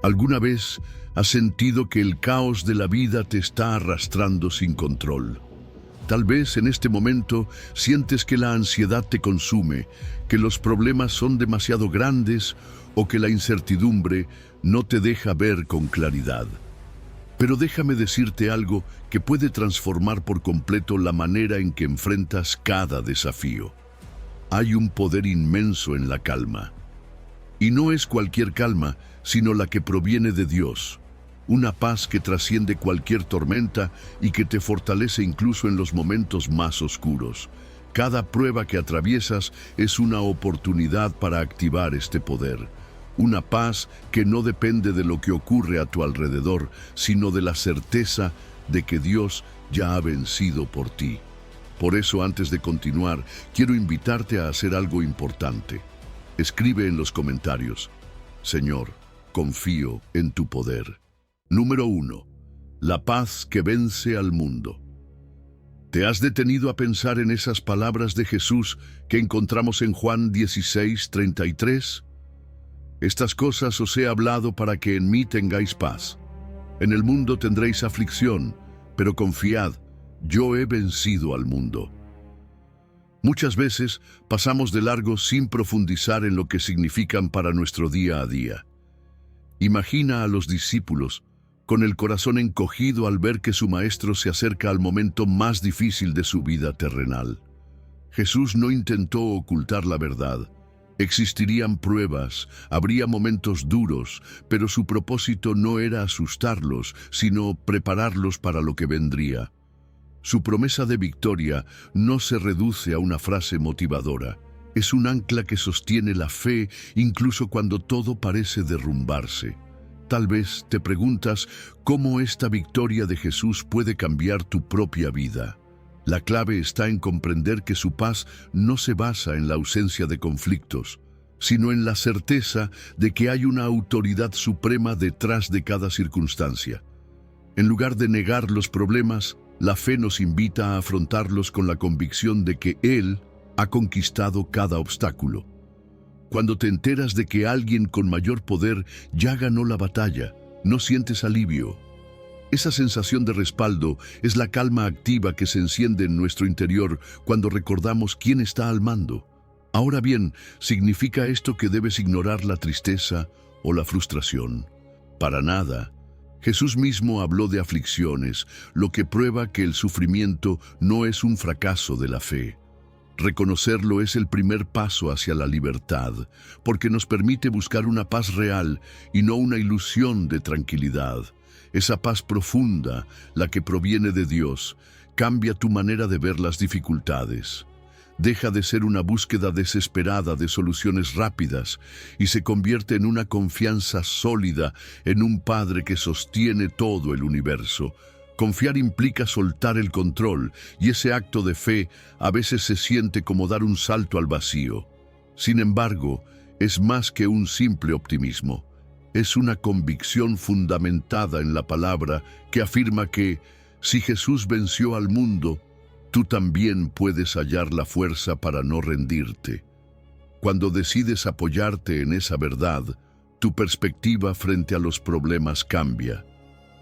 ¿Alguna vez has sentido que el caos de la vida te está arrastrando sin control? Tal vez en este momento sientes que la ansiedad te consume, que los problemas son demasiado grandes o que la incertidumbre no te deja ver con claridad. Pero déjame decirte algo que puede transformar por completo la manera en que enfrentas cada desafío. Hay un poder inmenso en la calma. Y no es cualquier calma, sino la que proviene de Dios. Una paz que trasciende cualquier tormenta y que te fortalece incluso en los momentos más oscuros. Cada prueba que atraviesas es una oportunidad para activar este poder. Una paz que no depende de lo que ocurre a tu alrededor, sino de la certeza de que Dios ya ha vencido por ti. Por eso, antes de continuar, quiero invitarte a hacer algo importante. Escribe en los comentarios: Señor, confío en tu poder. Número 1. La paz que vence al mundo. ¿Te has detenido a pensar en esas palabras de Jesús que encontramos en Juan 16:33? Estas cosas os he hablado para que en mí tengáis paz. En el mundo tendréis aflicción, pero confiad, yo he vencido al mundo. Muchas veces pasamos de largo sin profundizar en lo que significan para nuestro día a día. Imagina a los discípulos con el corazón encogido al ver que su maestro se acerca al momento más difícil de su vida terrenal. Jesús no intentó ocultar la verdad. Existirían pruebas, habría momentos duros, pero su propósito no era asustarlos, sino prepararlos para lo que vendría. Su promesa de victoria no se reduce a una frase motivadora. Es un ancla que sostiene la fe incluso cuando todo parece derrumbarse. Tal vez te preguntas cómo esta victoria de Jesús puede cambiar tu propia vida. La clave está en comprender que su paz no se basa en la ausencia de conflictos, sino en la certeza de que hay una autoridad suprema detrás de cada circunstancia. En lugar de negar los problemas, la fe nos invita a afrontarlos con la convicción de que Él ha conquistado cada obstáculo. Cuando te enteras de que alguien con mayor poder ya ganó la batalla, no sientes alivio. Esa sensación de respaldo es la calma activa que se enciende en nuestro interior cuando recordamos quién está al mando. Ahora bien, ¿significa esto que debes ignorar la tristeza o la frustración? Para nada. Jesús mismo habló de aflicciones, lo que prueba que el sufrimiento no es un fracaso de la fe. Reconocerlo es el primer paso hacia la libertad, porque nos permite buscar una paz real y no una ilusión de tranquilidad. Esa paz profunda, la que proviene de Dios, cambia tu manera de ver las dificultades. Deja de ser una búsqueda desesperada de soluciones rápidas y se convierte en una confianza sólida en un Padre que sostiene todo el universo. Confiar implica soltar el control, y ese acto de fe a veces se siente como dar un salto al vacío. Sin embargo, es más que un simple optimismo. Es una convicción fundamentada en la palabra que afirma que, si Jesús venció al mundo, tú también puedes hallar la fuerza para no rendirte. Cuando decides apoyarte en esa verdad, tu perspectiva frente a los problemas cambia.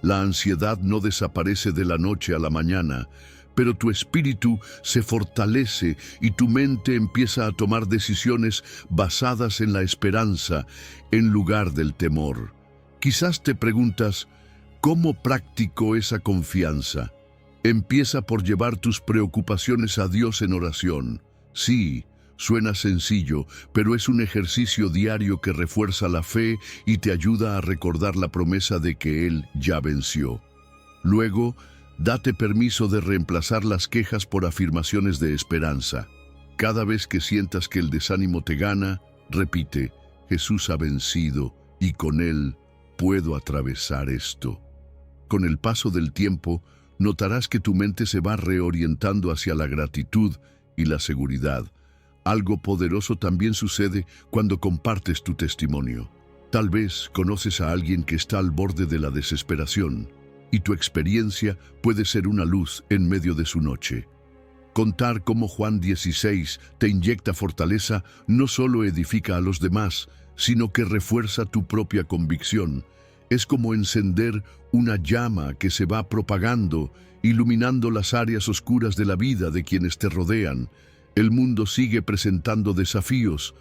La ansiedad no desaparece de la noche a la mañana, pero tu espíritu se fortalece y tu mente empieza a tomar decisiones basadas en la esperanza en lugar del temor. Quizás te preguntas, ¿cómo practico esa confianza? Empieza por llevar tus preocupaciones a Dios en oración. Sí, suena sencillo, pero es un ejercicio diario que refuerza la fe y te ayuda a recordar la promesa de que Él ya venció. Luego, date permiso de reemplazar las quejas por afirmaciones de esperanza. Cada vez que sientas que el desánimo te gana, repite: Jesús ha vencido y con Él puedo atravesar esto. Con el paso del tiempo, notarás que tu mente se va reorientando hacia la gratitud y la seguridad. Algo poderoso también sucede cuando compartes tu testimonio. Tal vez conoces a alguien que está al borde de la desesperación, y tu experiencia puede ser una luz en medio de su noche. Contar cómo Juan 16 te inyecta fortaleza no solo edifica a los demás, sino que refuerza tu propia convicción. Es como encender una llama que se va propagando, iluminando las áreas oscuras de la vida de quienes te rodean. El mundo sigue presentando desafíos,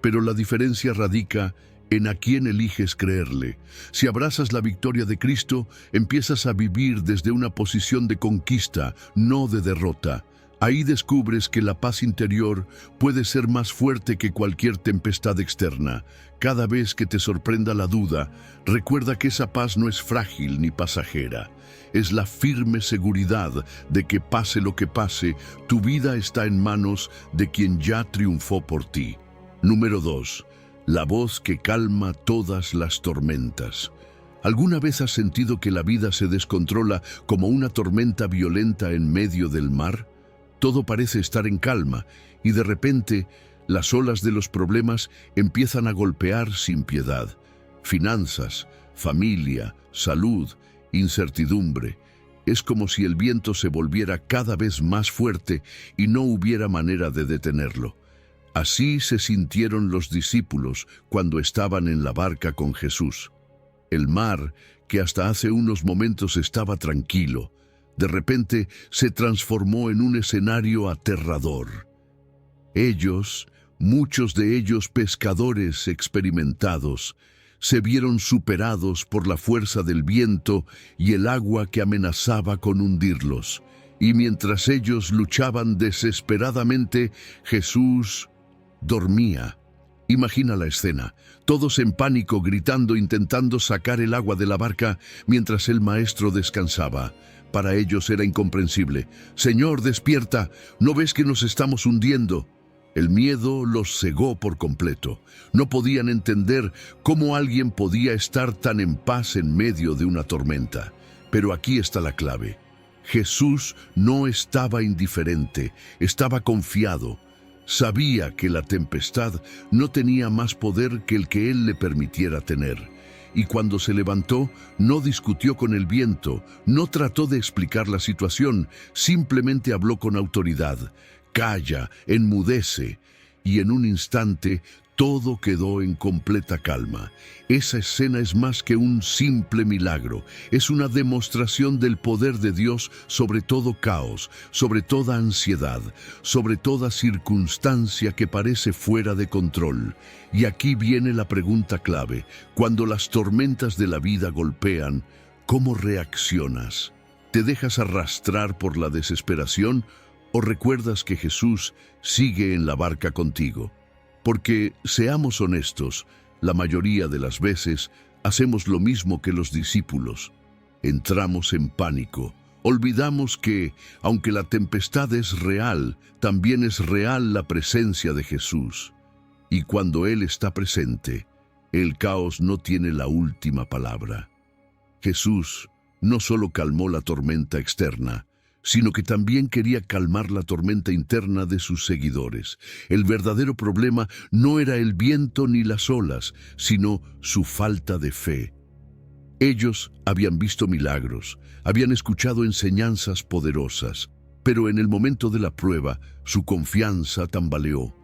pero la diferencia radica en a quién eliges creerle. Si abrazas la victoria de Cristo, empiezas a vivir desde una posición de conquista, no de derrota. Ahí descubres que la paz interior puede ser más fuerte que cualquier tempestad externa. Cada vez que te sorprenda la duda, recuerda que esa paz no es frágil ni pasajera. Es la firme seguridad de que pase lo que pase, tu vida está en manos de quien ya triunfó por ti. Número 2. La voz que calma todas las tormentas. ¿Alguna vez has sentido que la vida se descontrola como una tormenta violenta en medio del mar? Todo parece estar en calma y de repente las olas de los problemas empiezan a golpear sin piedad. Finanzas, familia, salud, incertidumbre. Es como si el viento se volviera cada vez más fuerte y no hubiera manera de detenerlo. Así se sintieron los discípulos cuando estaban en la barca con Jesús. El mar, que hasta hace unos momentos estaba tranquilo, de repente se transformó en un escenario aterrador. Ellos, muchos de ellos pescadores experimentados, se vieron superados por la fuerza del viento y el agua que amenazaba con hundirlos. Y mientras ellos luchaban desesperadamente, Jesús dormía. Imagina la escena, todos en pánico gritando, intentando sacar el agua de la barca mientras el maestro descansaba. Para ellos era incomprensible. «Señor, despierta, ¿no ves que nos estamos hundiendo?» El miedo los cegó por completo. No podían entender cómo alguien podía estar tan en paz en medio de una tormenta. Pero aquí está la clave. Jesús no estaba indiferente, estaba confiado. Sabía que la tempestad no tenía más poder que el que Él le permitiera tener. Y cuando se levantó, no discutió con el viento, no trató de explicar la situación, simplemente habló con autoridad. «Calla, enmudece». Y en un instante, todo quedó en completa calma. Esa escena es más que un simple milagro. Es una demostración del poder de Dios sobre todo caos, sobre toda ansiedad, sobre toda circunstancia que parece fuera de control. Y aquí viene la pregunta clave. Cuando las tormentas de la vida golpean, ¿cómo reaccionas? ¿Te dejas arrastrar por la desesperación o recuerdas que Jesús sigue en la barca contigo? Porque, seamos honestos, la mayoría de las veces hacemos lo mismo que los discípulos. Entramos en pánico. Olvidamos que, aunque la tempestad es real, también es real la presencia de Jesús. Y cuando Él está presente, el caos no tiene la última palabra. Jesús no solo calmó la tormenta externa, sino que también quería calmar la tormenta interna de sus seguidores. El verdadero problema no era el viento ni las olas, sino su falta de fe. Ellos habían visto milagros, habían escuchado enseñanzas poderosas, pero en el momento de la prueba, su confianza tambaleó.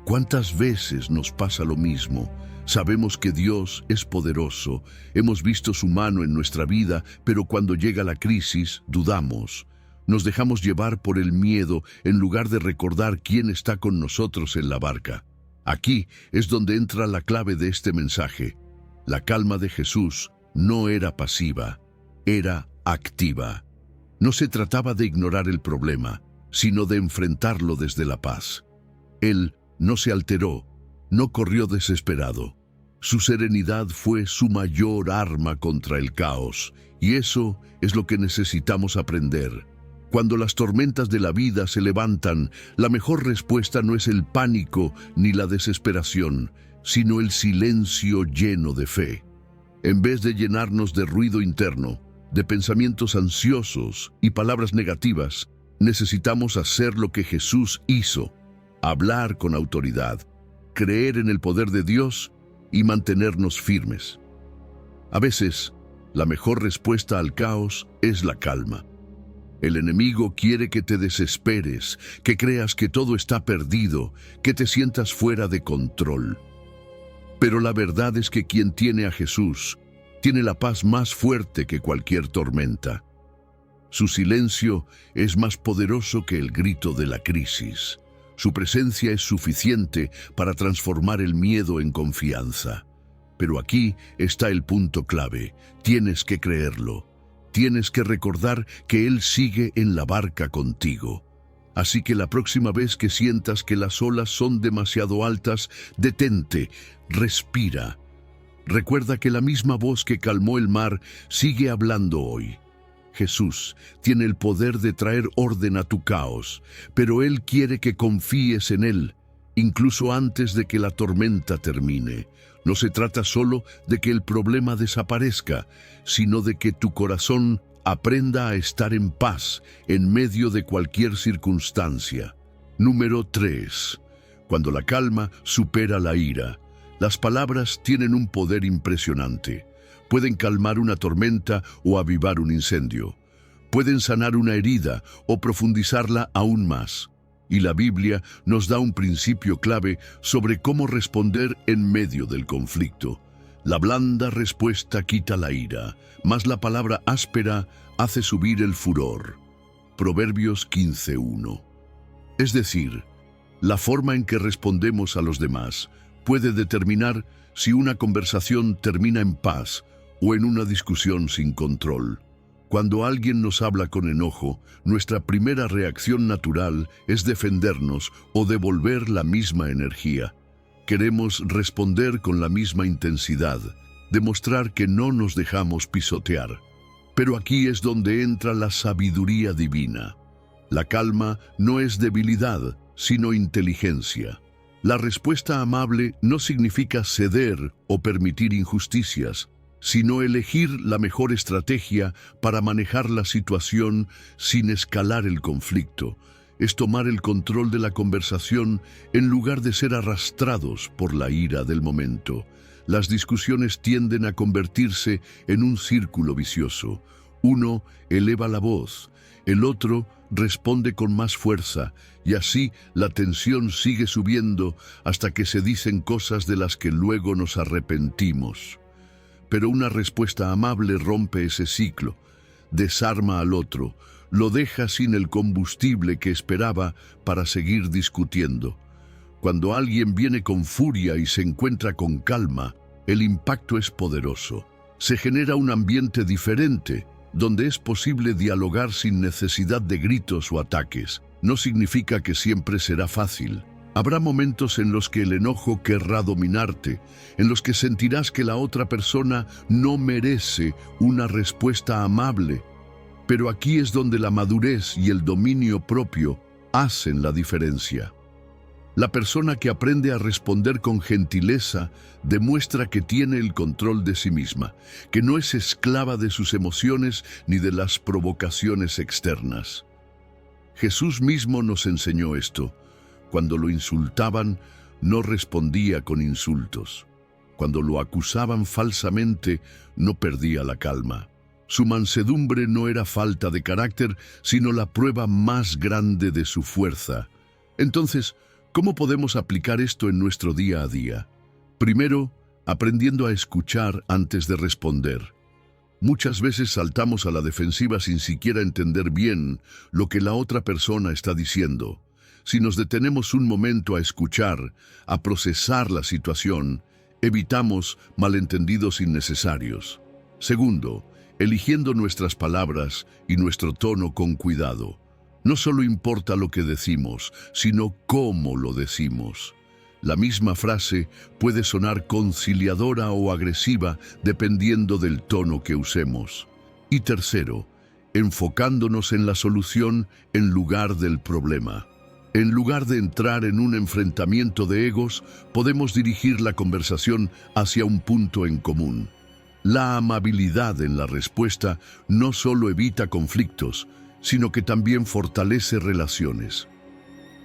¿Cuántas veces nos pasa lo mismo? Sabemos que Dios es poderoso, hemos visto su mano en nuestra vida, pero cuando llega la crisis, dudamos. Nos dejamos llevar por el miedo en lugar de recordar quién está con nosotros en la barca. Aquí es donde entra la clave de este mensaje. La calma de Jesús no era pasiva, era activa. No se trataba de ignorar el problema, sino de enfrentarlo desde la paz. Él no se alteró, no corrió desesperado. Su serenidad fue su mayor arma contra el caos, y eso es lo que necesitamos aprender. Cuando las tormentas de la vida se levantan, la mejor respuesta no es el pánico ni la desesperación, sino el silencio lleno de fe. En vez de llenarnos de ruido interno, de pensamientos ansiosos y palabras negativas, necesitamos hacer lo que Jesús hizo: hablar con autoridad, creer en el poder de Dios y mantenernos firmes. A veces, la mejor respuesta al caos es la calma. El enemigo quiere que te desesperes, que creas que todo está perdido, que te sientas fuera de control. Pero la verdad es que quien tiene a Jesús, tiene la paz más fuerte que cualquier tormenta. Su silencio es más poderoso que el grito de la crisis. Su presencia es suficiente para transformar el miedo en confianza. Pero aquí está el punto clave. Tienes que creerlo. Tienes que recordar que Él sigue en la barca contigo. Así que la próxima vez que sientas que las olas son demasiado altas, detente, respira. Recuerda que la misma voz que calmó el mar sigue hablando hoy. Jesús tiene el poder de traer orden a tu caos, pero Él quiere que confíes en Él, incluso antes de que la tormenta termine. No se trata solo de que el problema desaparezca, sino de que tu corazón aprenda a estar en paz en medio de cualquier circunstancia. Número 3. Cuando la calma supera la ira. Las palabras tienen un poder impresionante. Pueden calmar una tormenta o avivar un incendio. Pueden sanar una herida o profundizarla aún más. Y la Biblia nos da un principio clave sobre cómo responder en medio del conflicto. La blanda respuesta quita la ira, mas la palabra áspera hace subir el furor. Proverbios 15:1. Es decir, la forma en que respondemos a los demás puede determinar si una conversación termina en paz o en una discusión sin control. Cuando alguien nos habla con enojo, nuestra primera reacción natural es defendernos o devolver la misma energía. Queremos responder con la misma intensidad, demostrar que no nos dejamos pisotear. Pero aquí es donde entra la sabiduría divina. La calma no es debilidad, sino inteligencia. La respuesta amable no significa ceder o permitir injusticias, sino elegir la mejor estrategia para manejar la situación sin escalar el conflicto. Es tomar el control de la conversación en lugar de ser arrastrados por la ira del momento. Las discusiones tienden a convertirse en un círculo vicioso. Uno eleva la voz, el otro responde con más fuerza, y así la tensión sigue subiendo hasta que se dicen cosas de las que luego nos arrepentimos. Pero una respuesta amable rompe ese ciclo, desarma al otro, lo deja sin el combustible que esperaba para seguir discutiendo. Cuando alguien viene con furia y se encuentra con calma, el impacto es poderoso. Se genera un ambiente diferente, donde es posible dialogar sin necesidad de gritos o ataques. No significa que siempre será fácil. Habrá momentos en los que el enojo querrá dominarte, en los que sentirás que la otra persona no merece una respuesta amable. Pero aquí es donde la madurez y el dominio propio hacen la diferencia. La persona que aprende a responder con gentileza demuestra que tiene el control de sí misma, que no es esclava de sus emociones ni de las provocaciones externas. Jesús mismo nos enseñó esto. Cuando lo insultaban, no respondía con insultos. Cuando lo acusaban falsamente, no perdía la calma. Su mansedumbre no era falta de carácter, sino la prueba más grande de su fuerza. Entonces, ¿cómo podemos aplicar esto en nuestro día a día? Primero, aprendiendo a escuchar antes de responder. Muchas veces saltamos a la defensiva sin siquiera entender bien lo que la otra persona está diciendo. Si nos detenemos un momento a escuchar, a procesar la situación, evitamos malentendidos innecesarios. Segundo, eligiendo nuestras palabras y nuestro tono con cuidado. No solo importa lo que decimos, sino cómo lo decimos. La misma frase puede sonar conciliadora o agresiva dependiendo del tono que usemos. Y tercero, enfocándonos en la solución en lugar del problema. En lugar de entrar en un enfrentamiento de egos, podemos dirigir la conversación hacia un punto en común. La amabilidad en la respuesta no solo evita conflictos, sino que también fortalece relaciones.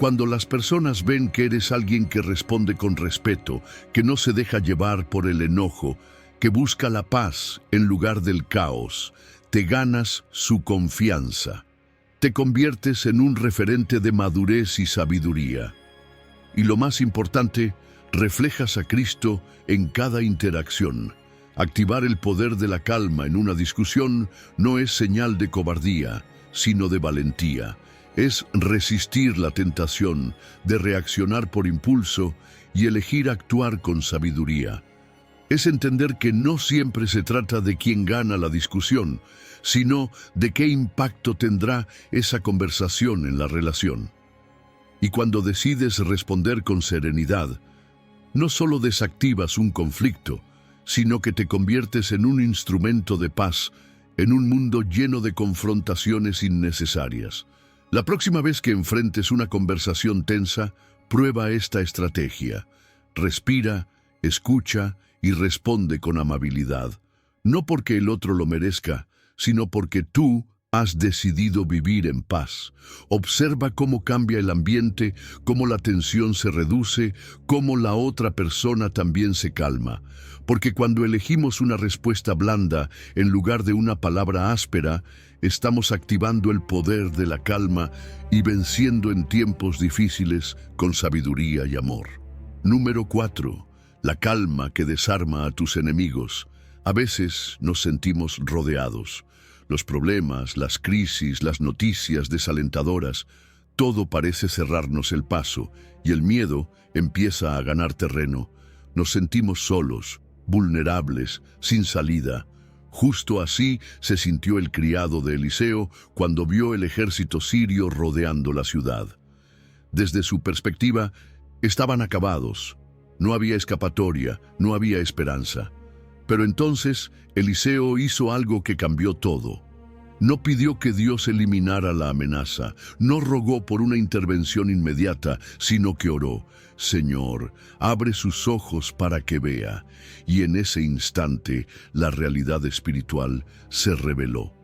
Cuando las personas ven que eres alguien que responde con respeto, que no se deja llevar por el enojo, que busca la paz en lugar del caos, te ganas su confianza. Te conviertes en un referente de madurez y sabiduría. Y lo más importante, reflejas a Cristo en cada interacción. Activar el poder de la calma en una discusión no es señal de cobardía, sino de valentía. Es resistir la tentación de reaccionar por impulso y elegir actuar con sabiduría. Es entender que no siempre se trata de quién gana la discusión, sino de qué impacto tendrá esa conversación en la relación. Y cuando decides responder con serenidad, no solo desactivas un conflicto, sino que te conviertes en un instrumento de paz en un mundo lleno de confrontaciones innecesarias. La próxima vez que enfrentes una conversación tensa, prueba esta estrategia. Respira, escucha y responde con amabilidad. No porque el otro lo merezca, sino porque tú has decidido vivir en paz. Observa cómo cambia el ambiente, cómo la tensión se reduce, cómo la otra persona también se calma. Porque cuando elegimos una respuesta blanda en lugar de una palabra áspera, estamos activando el poder de la calma y venciendo en tiempos difíciles con sabiduría y amor. Número 4. La calma que desarma a tus enemigos. A veces nos sentimos rodeados. Los problemas, las crisis, las noticias desalentadoras, todo parece cerrarnos el paso y el miedo empieza a ganar terreno. Nos sentimos solos, vulnerables, sin salida. Justo así se sintió el criado de Eliseo cuando vio el ejército sirio rodeando la ciudad. Desde su perspectiva, estaban acabados. No había escapatoria, no había esperanza. Pero entonces Eliseo hizo algo que cambió todo. No pidió que Dios eliminara la amenaza, no rogó por una intervención inmediata, sino que oró: Señor, abre sus ojos para que vea. Y en ese instante la realidad espiritual se reveló.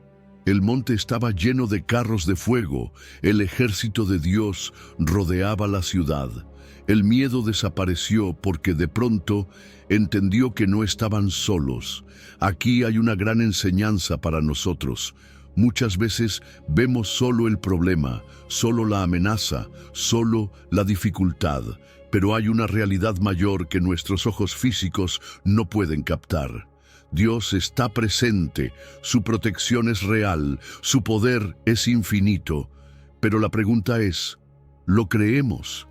El monte estaba lleno de carros de fuego, el ejército de Dios rodeaba la ciudad. El miedo desapareció porque de pronto entendió que no estaban solos. Aquí hay una gran enseñanza para nosotros. Muchas veces vemos solo el problema, solo la amenaza, solo la dificultad, pero hay una realidad mayor que nuestros ojos físicos no pueden captar. Dios está presente, su protección es real, su poder es infinito. Pero la pregunta es, ¿lo creemos?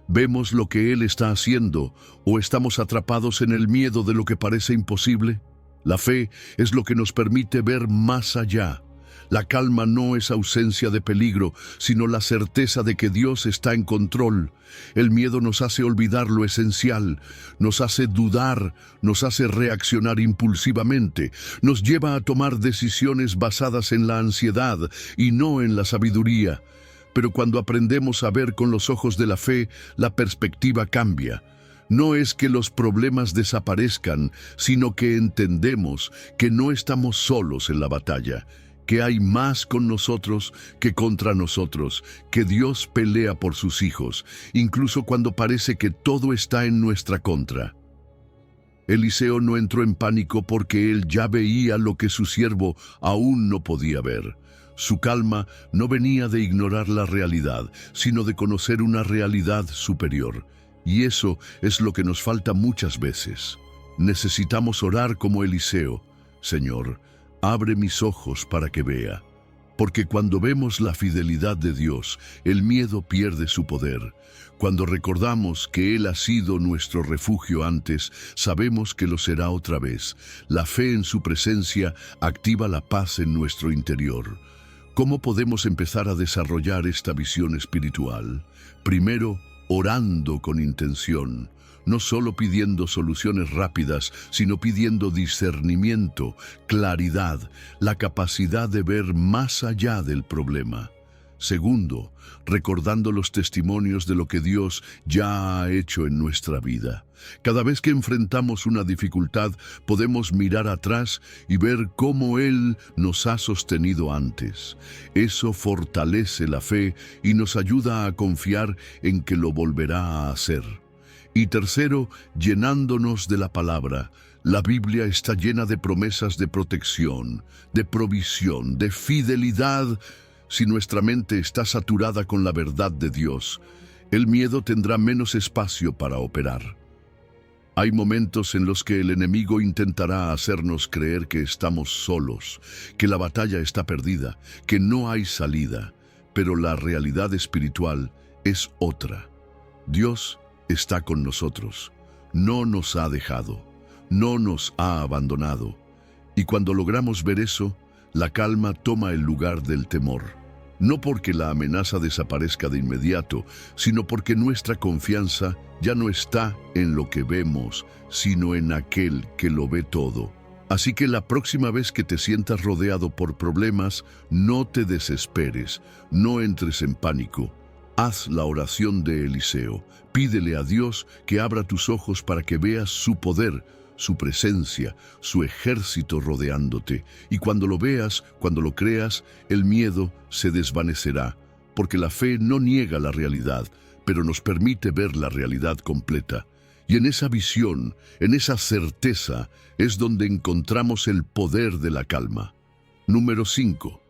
¿Vemos lo que Él está haciendo o estamos atrapados en el miedo de lo que parece imposible? La fe es lo que nos permite ver más allá. La calma no es ausencia de peligro, sino la certeza de que Dios está en control. El miedo nos hace olvidar lo esencial, nos hace dudar, nos hace reaccionar impulsivamente, nos lleva a tomar decisiones basadas en la ansiedad y no en la sabiduría. Pero cuando aprendemos a ver con los ojos de la fe, la perspectiva cambia. No es que los problemas desaparezcan, sino que entendemos que no estamos solos en la batalla, que hay más con nosotros que contra nosotros, que Dios pelea por sus hijos, incluso cuando parece que todo está en nuestra contra. Eliseo no entró en pánico porque él ya veía lo que su siervo aún no podía ver. Su calma no venía de ignorar la realidad, sino de conocer una realidad superior. Y eso es lo que nos falta muchas veces. Necesitamos orar como Eliseo: Señor, abre mis ojos para que vea. Porque cuando vemos la fidelidad de Dios, el miedo pierde su poder. Cuando recordamos que Él ha sido nuestro refugio antes, sabemos que lo será otra vez. La fe en su presencia activa la paz en nuestro interior. ¿Cómo podemos empezar a desarrollar esta visión espiritual? Primero, orando con intención. No solo pidiendo soluciones rápidas, sino pidiendo discernimiento, claridad, la capacidad de ver más allá del problema. Segundo, recordando los testimonios de lo que Dios ya ha hecho en nuestra vida. Cada vez que enfrentamos una dificultad, podemos mirar atrás y ver cómo Él nos ha sostenido antes. Eso fortalece la fe y nos ayuda a confiar en que lo volverá a hacer. Y tercero, llenándonos de la palabra. La Biblia está llena de promesas de protección, de provisión, de fidelidad. Si nuestra mente está saturada con la verdad de Dios, el miedo tendrá menos espacio para operar. Hay momentos en los que el enemigo intentará hacernos creer que estamos solos, que la batalla está perdida, que no hay salida, pero la realidad espiritual es otra. Dios está con nosotros, no nos ha dejado, no nos ha abandonado. Y cuando logramos ver eso, la calma toma el lugar del temor. No porque la amenaza desaparezca de inmediato, sino porque nuestra confianza ya no está en lo que vemos, sino en aquel que lo ve todo. Así que la próxima vez que te sientas rodeado por problemas, no te desesperes, no entres en pánico. Haz la oración de Eliseo. Pídele a Dios que abra tus ojos para que veas su poder, su presencia, su ejército rodeándote. Y cuando lo veas, cuando lo creas, el miedo se desvanecerá, porque la fe no niega la realidad, pero nos permite ver la realidad completa. Y en esa visión, en esa certeza, es donde encontramos el poder de la calma. Número 5.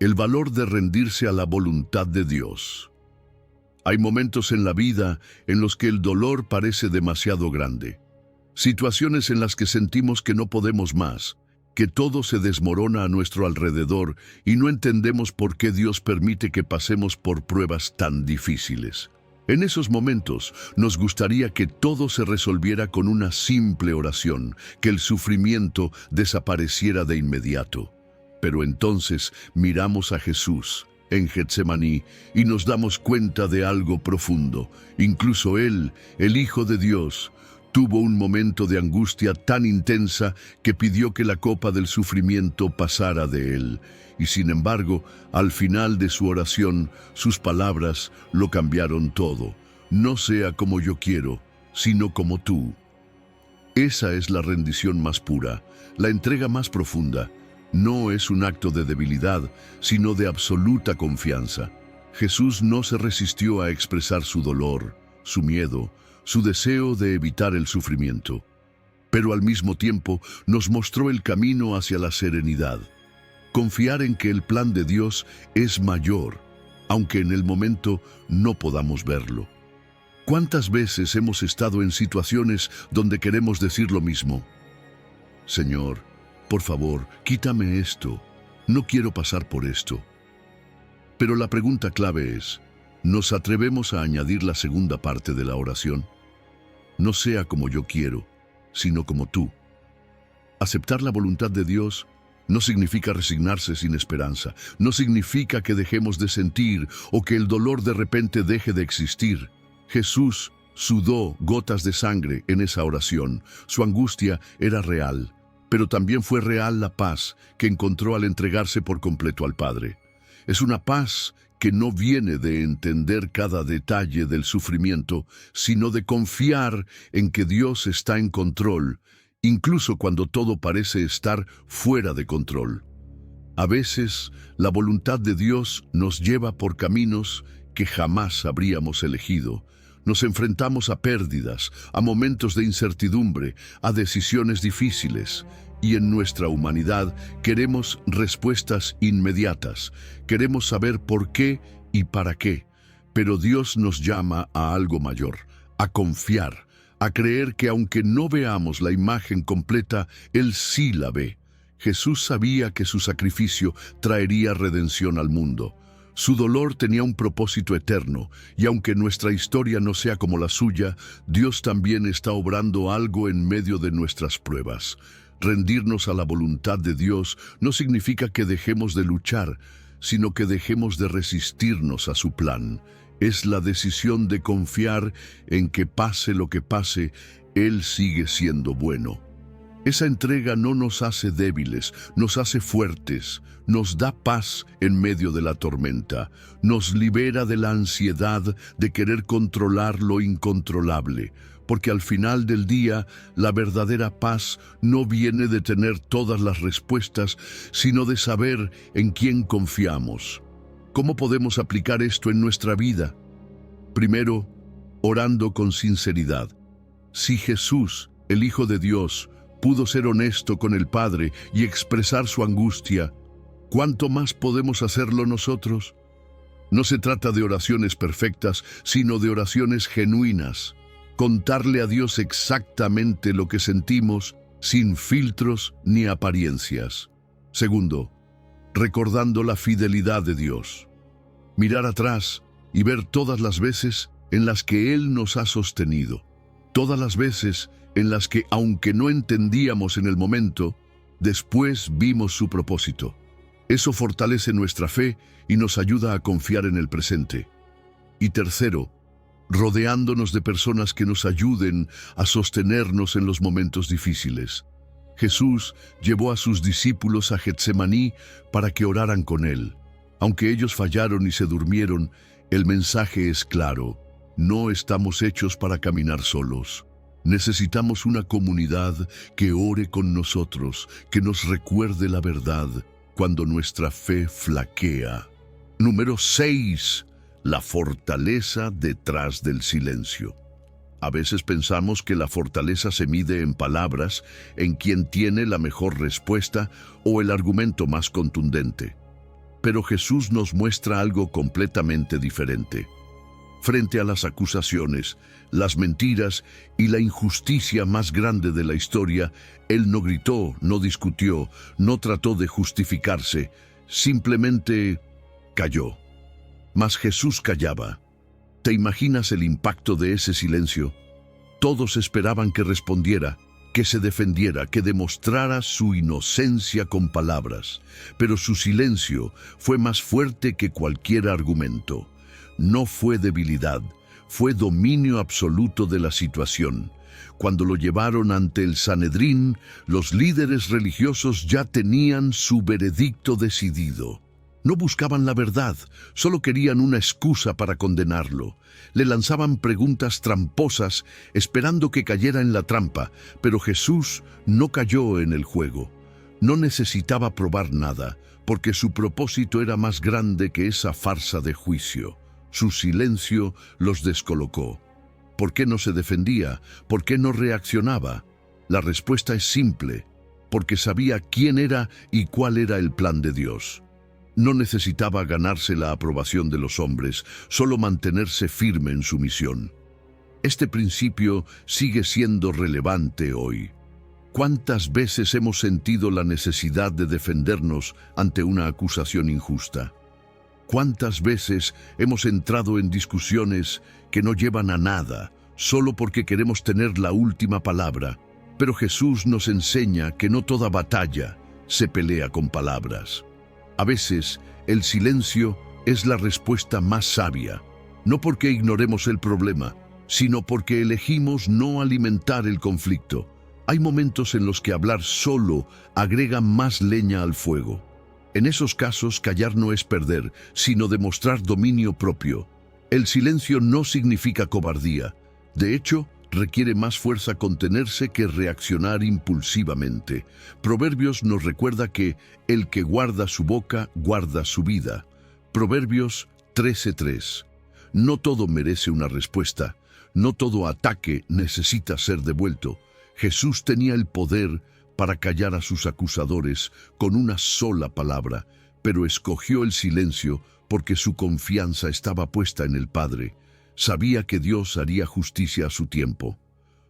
El valor de rendirse a la voluntad de Dios. Hay momentos en la vida en los que el dolor parece demasiado grande. Situaciones en las que sentimos que no podemos más, que todo se desmorona a nuestro alrededor y no entendemos por qué Dios permite que pasemos por pruebas tan difíciles. En esos momentos nos gustaría que todo se resolviera con una simple oración, que el sufrimiento desapareciera de inmediato. Pero entonces miramos a Jesús en Getsemaní y nos damos cuenta de algo profundo. Incluso Él, el Hijo de Dios, tuvo un momento de angustia tan intensa que pidió que la copa del sufrimiento pasara de él. Y sin embargo, al final de su oración, sus palabras lo cambiaron todo. No sea como yo quiero, sino como tú. Esa es la rendición más pura, la entrega más profunda. No es un acto de debilidad, sino de absoluta confianza. Jesús no se resistió a expresar su dolor, su miedo, su deseo de evitar el sufrimiento, pero al mismo tiempo nos mostró el camino hacia la serenidad. Confiar en que el plan de Dios es mayor, aunque en el momento no podamos verlo. ¿Cuántas veces hemos estado en situaciones donde queremos decir lo mismo? Señor, por favor, quítame esto. No quiero pasar por esto. Pero la pregunta clave es, ¿nos atrevemos a añadir la segunda parte de la oración? No sea como yo quiero, sino como tú. Aceptar la voluntad de Dios no significa resignarse sin esperanza, no significa que dejemos de sentir o que el dolor de repente deje de existir. Jesús sudó gotas de sangre en esa oración. Su angustia era real, pero también fue real la paz que encontró al entregarse por completo al Padre. Es una paz que no viene de entender cada detalle del sufrimiento, sino de confiar en que Dios está en control, incluso cuando todo parece estar fuera de control. A veces, la voluntad de Dios nos lleva por caminos que jamás habríamos elegido. Nos enfrentamos a pérdidas, a momentos de incertidumbre, a decisiones difíciles. Y en nuestra humanidad queremos respuestas inmediatas, queremos saber por qué y para qué, pero Dios nos llama a algo mayor, a confiar, a creer que aunque no veamos la imagen completa, Él sí la ve. Jesús sabía que su sacrificio traería redención al mundo. Su dolor tenía un propósito eterno, y aunque nuestra historia no sea como la suya, Dios también está obrando algo en medio de nuestras pruebas. Rendirnos a la voluntad de Dios no significa que dejemos de luchar, sino que dejemos de resistirnos a su plan. Es la decisión de confiar en que pase lo que pase, Él sigue siendo bueno. Esa entrega no nos hace débiles, nos hace fuertes, nos da paz en medio de la tormenta, nos libera de la ansiedad de querer controlar lo incontrolable, porque al final del día la verdadera paz no viene de tener todas las respuestas, sino de saber en quién confiamos. ¿Cómo podemos aplicar esto en nuestra vida? Primero, orando con sinceridad. Si Jesús, el Hijo de Dios, pudo ser honesto con el Padre y expresar su angustia, ¿cuánto más podemos hacerlo nosotros? No se trata de oraciones perfectas, sino de oraciones genuinas. contarle a Dios exactamente lo que sentimos, sin filtros ni apariencias. Segundo, recordando la fidelidad de Dios. Mirar atrás y ver todas las veces en las que Él nos ha sostenido. Todas las veces en las que, aunque no entendíamos en el momento, después vimos su propósito. Eso fortalece nuestra fe y nos ayuda a confiar en el presente. Y tercero, rodeándonos de personas que nos ayuden a sostenernos en los momentos difíciles. Jesús llevó a sus discípulos a Getsemaní para que oraran con Él. Aunque ellos fallaron y se durmieron, el mensaje es claro: no estamos hechos para caminar solos. Necesitamos una comunidad que ore con nosotros, que nos recuerde la verdad cuando nuestra fe flaquea. Número 6. La fortaleza detrás del silencio. A veces pensamos que la fortaleza se mide en palabras, en quien tiene la mejor respuesta o el argumento más contundente. Pero Jesús nos muestra algo completamente diferente. Frente a las acusaciones, las mentiras y la injusticia más grande de la historia, Él no gritó, no discutió, no trató de justificarse, simplemente calló. Mas Jesús callaba. ¿Te imaginas el impacto de ese silencio? Todos esperaban que respondiera, que se defendiera, que demostrara su inocencia con palabras. Pero su silencio fue más fuerte que cualquier argumento. No fue debilidad, fue dominio absoluto de la situación. Cuando lo llevaron ante el Sanedrín, los líderes religiosos ya tenían su veredicto decidido. No buscaban la verdad, solo querían una excusa para condenarlo. Le lanzaban preguntas tramposas, esperando que cayera en la trampa, pero Jesús no cayó en el juego. No necesitaba probar nada, porque su propósito era más grande que esa farsa de juicio. Su silencio los descolocó. ¿Por qué no se defendía? ¿Por qué no reaccionaba? La respuesta es simple: porque sabía quién era y cuál era el plan de Dios. No necesitaba ganarse la aprobación de los hombres, solo mantenerse firme en su misión. Este principio sigue siendo relevante hoy. ¿Cuántas veces hemos sentido la necesidad de defendernos ante una acusación injusta? ¿Cuántas veces hemos entrado en discusiones que no llevan a nada, solo porque queremos tener la última palabra? Pero Jesús nos enseña que no toda batalla se pelea con palabras. A veces, el silencio es la respuesta más sabia, no porque ignoremos el problema, sino porque elegimos no alimentar el conflicto. Hay momentos en los que hablar solo agrega más leña al fuego. En esos casos, callar no es perder, sino demostrar dominio propio. El silencio no significa cobardía. De hecho, requiere más fuerza contenerse que reaccionar impulsivamente. Proverbios nos recuerda que el que guarda su boca, guarda su vida. Proverbios 13:3. No todo merece una respuesta. No todo ataque necesita ser devuelto. Jesús tenía el poder para callar a sus acusadores con una sola palabra, pero escogió el silencio porque su confianza estaba puesta en el Padre. Sabía que Dios haría justicia a su tiempo.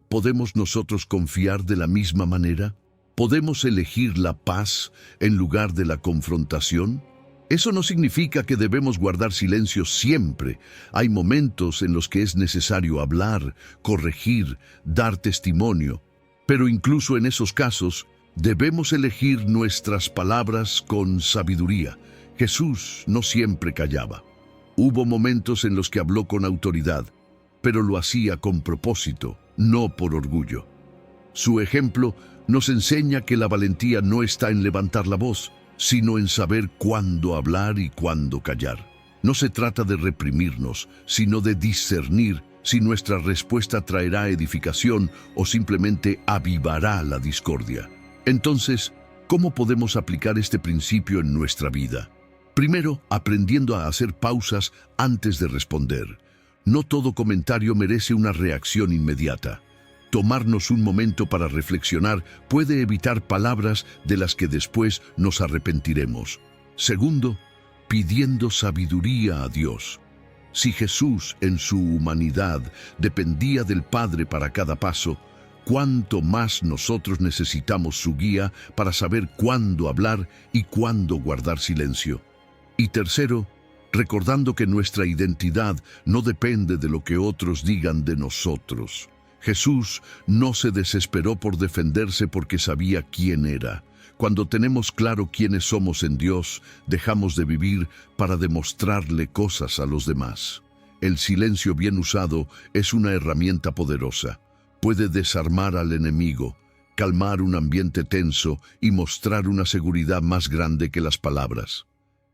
¿Podemos nosotros confiar de la misma manera? ¿Podemos elegir la paz en lugar de la confrontación? Eso no significa que debemos guardar silencio siempre. Hay momentos en los que es necesario hablar, corregir, dar testimonio. Pero incluso en esos casos, debemos elegir nuestras palabras con sabiduría. Jesús no siempre callaba. Hubo momentos en los que habló con autoridad, pero lo hacía con propósito, no por orgullo. Su ejemplo nos enseña que la valentía no está en levantar la voz, sino en saber cuándo hablar y cuándo callar. No se trata de reprimirnos, sino de discernir si nuestra respuesta traerá edificación o simplemente avivará la discordia. Entonces, ¿cómo podemos aplicar este principio en nuestra vida? Primero, aprendiendo a hacer pausas antes de responder. No todo comentario merece una reacción inmediata. Tomarnos un momento para reflexionar puede evitar palabras de las que después nos arrepentiremos. Segundo, pidiendo sabiduría a Dios. Si Jesús, en su humanidad, dependía del Padre para cada paso, cuánto más nosotros necesitamos su guía para saber cuándo hablar y cuándo guardar silencio. Y tercero, recordando que nuestra identidad no depende de lo que otros digan de nosotros. Jesús no se desesperó por defenderse porque sabía quién era. Cuando tenemos claro quiénes somos en Dios, dejamos de vivir para demostrarle cosas a los demás. El silencio bien usado es una herramienta poderosa. Puede desarmar al enemigo, calmar un ambiente tenso y mostrar una seguridad más grande que las palabras.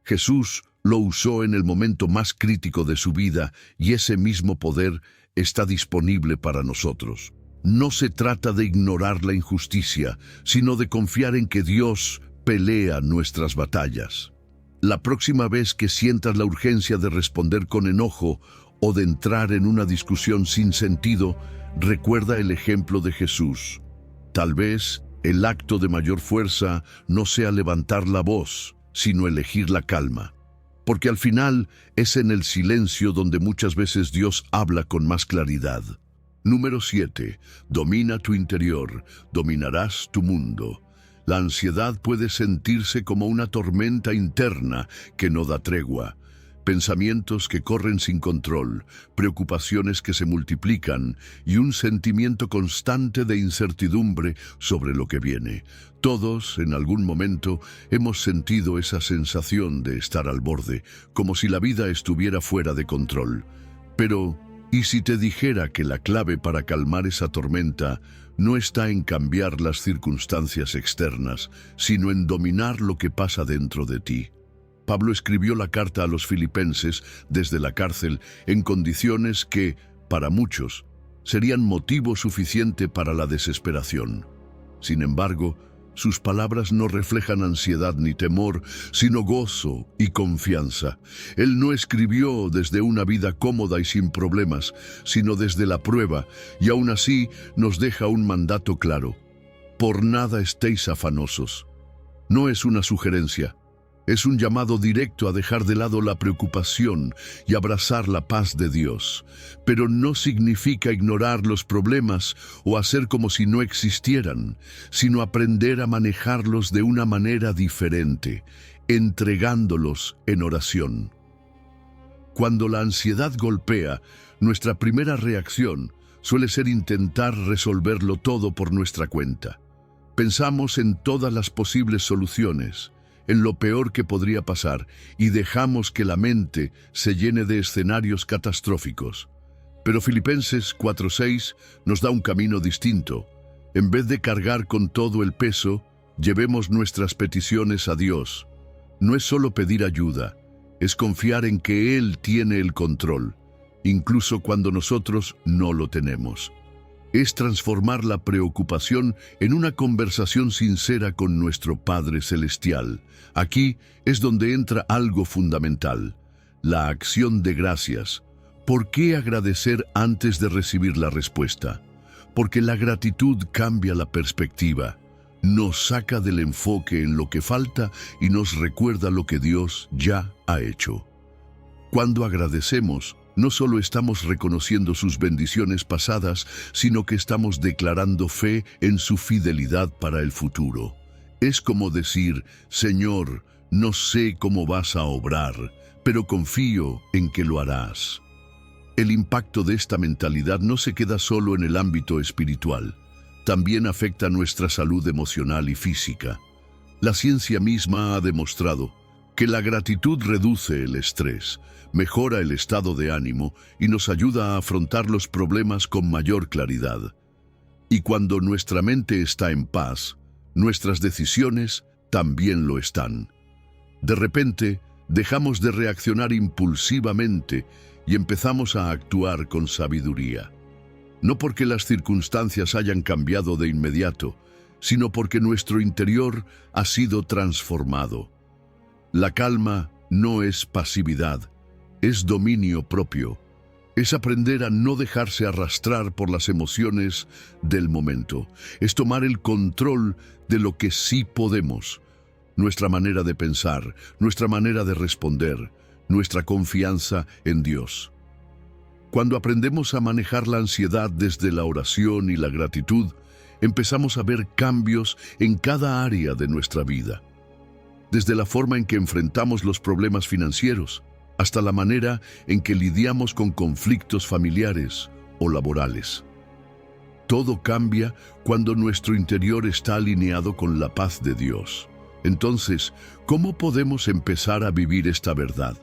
Jesús lo usó en el momento más crítico de su vida y ese mismo poder está disponible para nosotros. No se trata de ignorar la injusticia, sino de confiar en que Dios pelea nuestras batallas. La próxima vez que sientas la urgencia de responder con enojo o de entrar en una discusión sin sentido, recuerda el ejemplo de Jesús. Tal vez el acto de mayor fuerza no sea levantar la voz, sino elegir la calma. Porque al final es en el silencio donde muchas veces Dios habla con más claridad. Número 7. Domina tu interior, dominarás tu mundo. La ansiedad puede sentirse como una tormenta interna que no da tregua. Pensamientos que corren sin control, preocupaciones que se multiplican y un sentimiento constante de incertidumbre sobre lo que viene. Todos, en algún momento, hemos sentido esa sensación de estar al borde, como si la vida estuviera fuera de control. Pero, ¿y si te dijera que la clave para calmar esa tormenta no está en cambiar las circunstancias externas, sino en dominar lo que pasa dentro de ti? Pablo escribió la carta a los filipenses desde la cárcel en condiciones que, para muchos, serían motivo suficiente para la desesperación. Sin embargo, sus palabras no reflejan ansiedad ni temor, sino gozo y confianza. Él no escribió desde una vida cómoda y sin problemas, sino desde la prueba, y aún así nos deja un mandato claro. Por nada estéis afanosos. No es una sugerencia. Es un llamado directo a dejar de lado la preocupación y abrazar la paz de Dios. Pero no significa ignorar los problemas o hacer como si no existieran, sino aprender a manejarlos de una manera diferente, entregándolos en oración. Cuando la ansiedad golpea, nuestra primera reacción suele ser intentar resolverlo todo por nuestra cuenta. Pensamos en todas las posibles soluciones, en lo peor que podría pasar, y dejamos que la mente se llene de escenarios catastróficos. Pero Filipenses 4:6 nos da un camino distinto. En vez de cargar con todo el peso, llevemos nuestras peticiones a Dios. No es solo pedir ayuda, es confiar en que Él tiene el control, incluso cuando nosotros no lo tenemos. Es transformar la preocupación en una conversación sincera con nuestro Padre Celestial. Aquí es donde entra algo fundamental, la acción de gracias. ¿Por qué agradecer antes de recibir la respuesta? Porque la gratitud cambia la perspectiva, nos saca del enfoque en lo que falta y nos recuerda lo que Dios ya ha hecho. Cuando agradecemos, no solo estamos reconociendo sus bendiciones pasadas, sino que estamos declarando fe en su fidelidad para el futuro. Es como decir, Señor, no sé cómo vas a obrar, pero confío en que lo harás. El impacto de esta mentalidad no se queda solo en el ámbito espiritual, también afecta nuestra salud emocional y física. La ciencia misma ha demostrado que la gratitud reduce el estrés, mejora el estado de ánimo y nos ayuda a afrontar los problemas con mayor claridad. Y cuando nuestra mente está en paz, nuestras decisiones también lo están. De repente, dejamos de reaccionar impulsivamente y empezamos a actuar con sabiduría. No porque las circunstancias hayan cambiado de inmediato, sino porque nuestro interior ha sido transformado. La calma no es pasividad, es dominio propio. Es aprender a no dejarse arrastrar por las emociones del momento. Es tomar el control de lo que sí podemos. Nuestra manera de pensar, nuestra manera de responder, nuestra confianza en Dios. Cuando aprendemos a manejar la ansiedad desde la oración y la gratitud, empezamos a ver cambios en cada área de nuestra vida. Desde la forma en que enfrentamos los problemas financieros, hasta la manera en que lidiamos con conflictos familiares o laborales. Todo cambia cuando nuestro interior está alineado con la paz de Dios. Entonces, ¿cómo podemos empezar a vivir esta verdad?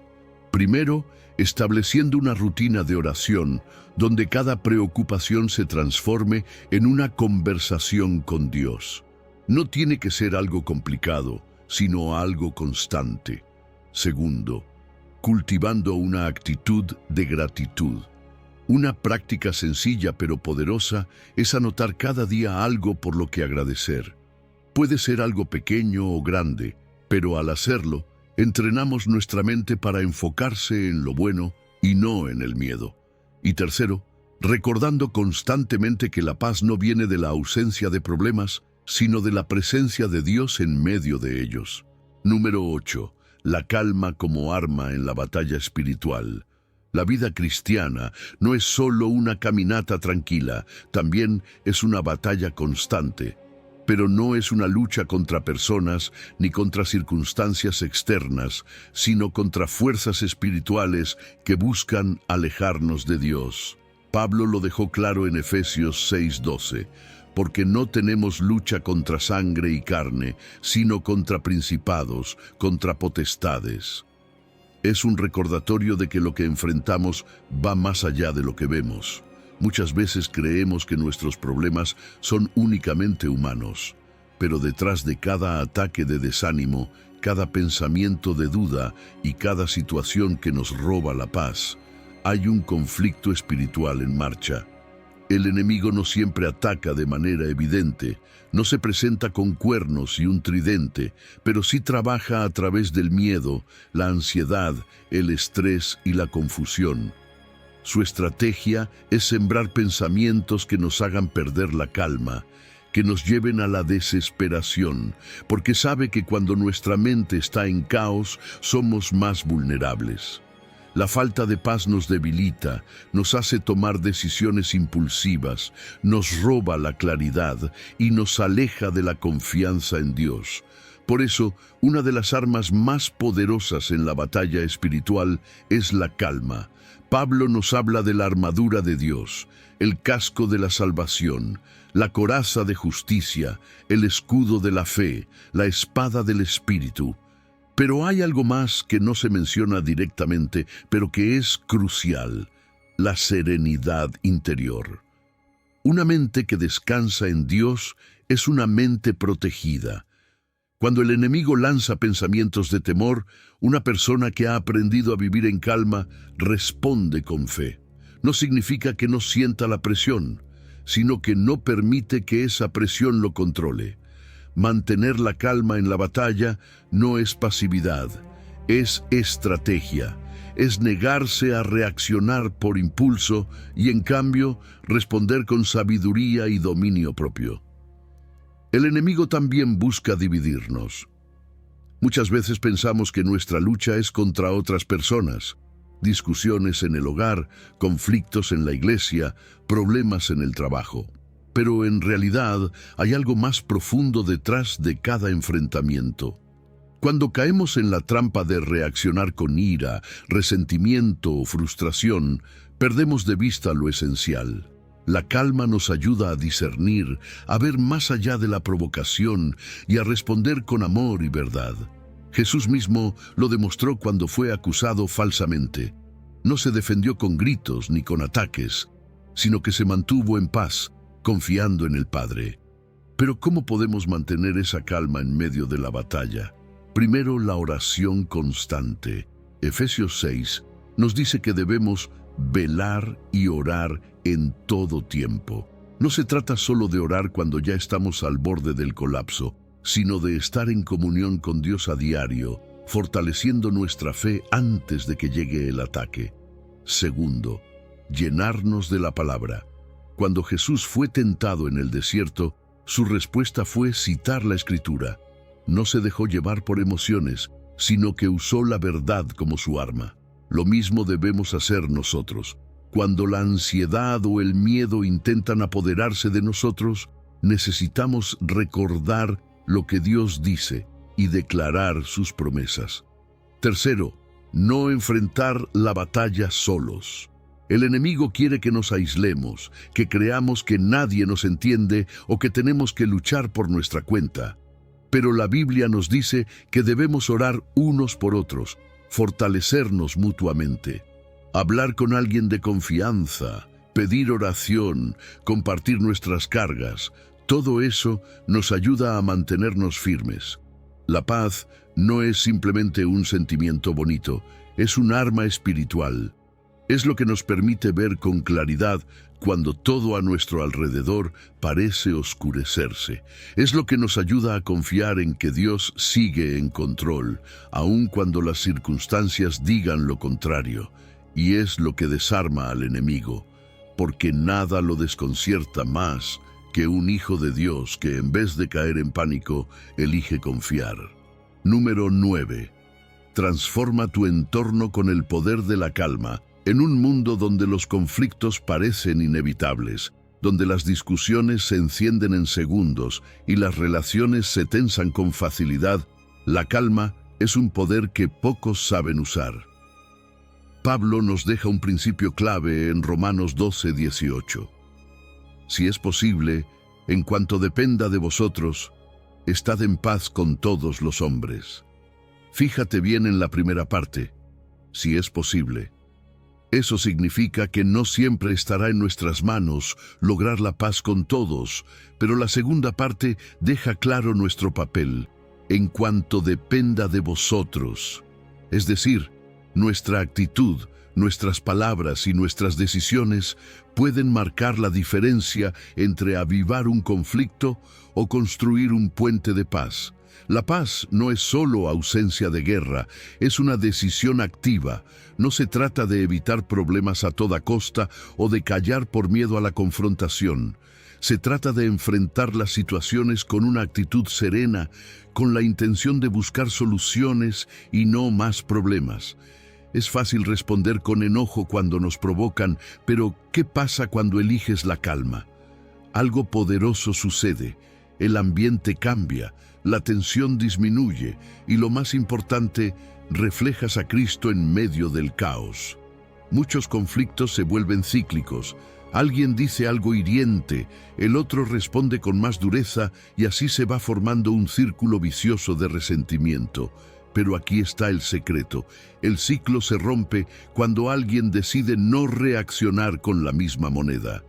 Primero, estableciendo una rutina de oración donde cada preocupación se transforme en una conversación con Dios. No tiene que ser algo complicado, sino algo constante. Segundo, cultivando una actitud de gratitud. Una práctica sencilla pero poderosa es anotar cada día algo por lo que agradecer. Puede ser algo pequeño o grande, pero al hacerlo, entrenamos nuestra mente para enfocarse en lo bueno y no en el miedo. Y tercero, recordando constantemente que la paz no viene de la ausencia de problemas, sino de la presencia de Dios en medio de ellos. Número 8. La calma como arma en la batalla espiritual. La vida cristiana no es solo una caminata tranquila, también es una batalla constante. Pero no es una lucha contra personas ni contra circunstancias externas, sino contra fuerzas espirituales que buscan alejarnos de Dios. Pablo lo dejó claro en Efesios 6:12, porque no tenemos lucha contra sangre y carne, sino contra principados, contra potestades. Es un recordatorio de que lo que enfrentamos va más allá de lo que vemos. Muchas veces creemos que nuestros problemas son únicamente humanos, pero detrás de cada ataque de desánimo, cada pensamiento de duda y cada situación que nos roba la paz, hay un conflicto espiritual en marcha. El enemigo no siempre ataca de manera evidente, no se presenta con cuernos y un tridente, pero sí trabaja a través del miedo, la ansiedad, el estrés y la confusión. Su estrategia es sembrar pensamientos que nos hagan perder la calma, que nos lleven a la desesperación, porque sabe que cuando nuestra mente está en caos, somos más vulnerables. La falta de paz nos debilita, nos hace tomar decisiones impulsivas, nos roba la claridad y nos aleja de la confianza en Dios. Por eso, una de las armas más poderosas en la batalla espiritual es la calma. Pablo nos habla de la armadura de Dios, el casco de la salvación, la coraza de justicia, el escudo de la fe, la espada del Espíritu. Pero hay algo más que no se menciona directamente, pero que es crucial: la serenidad interior. Una mente que descansa en Dios es una mente protegida. Cuando el enemigo lanza pensamientos de temor, una persona que ha aprendido a vivir en calma responde con fe. No significa que no sienta la presión, sino que no permite que esa presión lo controle. Mantener la calma en la batalla no es pasividad, es estrategia, es negarse a reaccionar por impulso y, en cambio, responder con sabiduría y dominio propio. El enemigo también busca dividirnos. Muchas veces pensamos que nuestra lucha es contra otras personas. Discusiones en el hogar, conflictos en la iglesia, problemas en el trabajo. Pero en realidad hay algo más profundo detrás de cada enfrentamiento. Cuando caemos en la trampa de reaccionar con ira, resentimiento o frustración, perdemos de vista lo esencial. La calma nos ayuda a discernir, a ver más allá de la provocación y a responder con amor y verdad. Jesús mismo lo demostró cuando fue acusado falsamente. No se defendió con gritos ni con ataques, sino que se mantuvo en paz, confiando en el Padre. Pero ¿cómo podemos mantener esa calma en medio de la batalla? Primero, la oración constante. Efesios 6 nos dice que debemos velar y orar en todo tiempo. No se trata solo de orar cuando ya estamos al borde del colapso, sino de estar en comunión con Dios a diario, fortaleciendo nuestra fe antes de que llegue el ataque. Segundo, llenarnos de la palabra. Cuando Jesús fue tentado en el desierto, su respuesta fue citar la Escritura. No se dejó llevar por emociones, sino que usó la verdad como su arma. Lo mismo debemos hacer nosotros. Cuando la ansiedad o el miedo intentan apoderarse de nosotros, necesitamos recordar lo que Dios dice y declarar sus promesas. Tercero, no enfrentar la batalla solos. El enemigo quiere que nos aislemos, que creamos que nadie nos entiende o que tenemos que luchar por nuestra cuenta. Pero la Biblia nos dice que debemos orar unos por otros, fortalecernos mutuamente. Hablar con alguien de confianza, pedir oración, compartir nuestras cargas, todo eso nos ayuda a mantenernos firmes. La paz no es simplemente un sentimiento bonito, es un arma espiritual. Es lo que nos permite ver con claridad cuando todo a nuestro alrededor parece oscurecerse. Es lo que nos ayuda a confiar en que Dios sigue en control, aun cuando las circunstancias digan lo contrario. Y es lo que desarma al enemigo, porque nada lo desconcierta más que un hijo de Dios que en vez de caer en pánico, elige confiar. Número 9. Transforma tu entorno con el poder de la calma. En un mundo donde los conflictos parecen inevitables, donde las discusiones se encienden en segundos y las relaciones se tensan con facilidad, la calma es un poder que pocos saben usar. Pablo nos deja un principio clave en Romanos 12:18. Si es posible, en cuanto dependa de vosotros, estad en paz con todos los hombres. Fíjate bien en la primera parte, si es posible. Eso significa que no siempre estará en nuestras manos lograr la paz con todos, pero la segunda parte deja claro nuestro papel, en cuanto dependa de vosotros. Es decir, nuestra actitud, nuestras palabras y nuestras decisiones pueden marcar la diferencia entre avivar un conflicto o construir un puente de paz. La paz no es solo ausencia de guerra, es una decisión activa. No se trata de evitar problemas a toda costa o de callar por miedo a la confrontación. Se trata de enfrentar las situaciones con una actitud serena, con la intención de buscar soluciones y no más problemas. Es fácil responder con enojo cuando nos provocan, pero ¿qué pasa cuando eliges la calma? Algo poderoso sucede, el ambiente cambia, la tensión disminuye y lo más importante, reflejas a Cristo en medio del caos. Muchos conflictos se vuelven cíclicos. Alguien dice algo hiriente, el otro responde con más dureza y así se va formando un círculo vicioso de resentimiento. Pero aquí está el secreto. El ciclo se rompe cuando alguien decide no reaccionar con la misma moneda.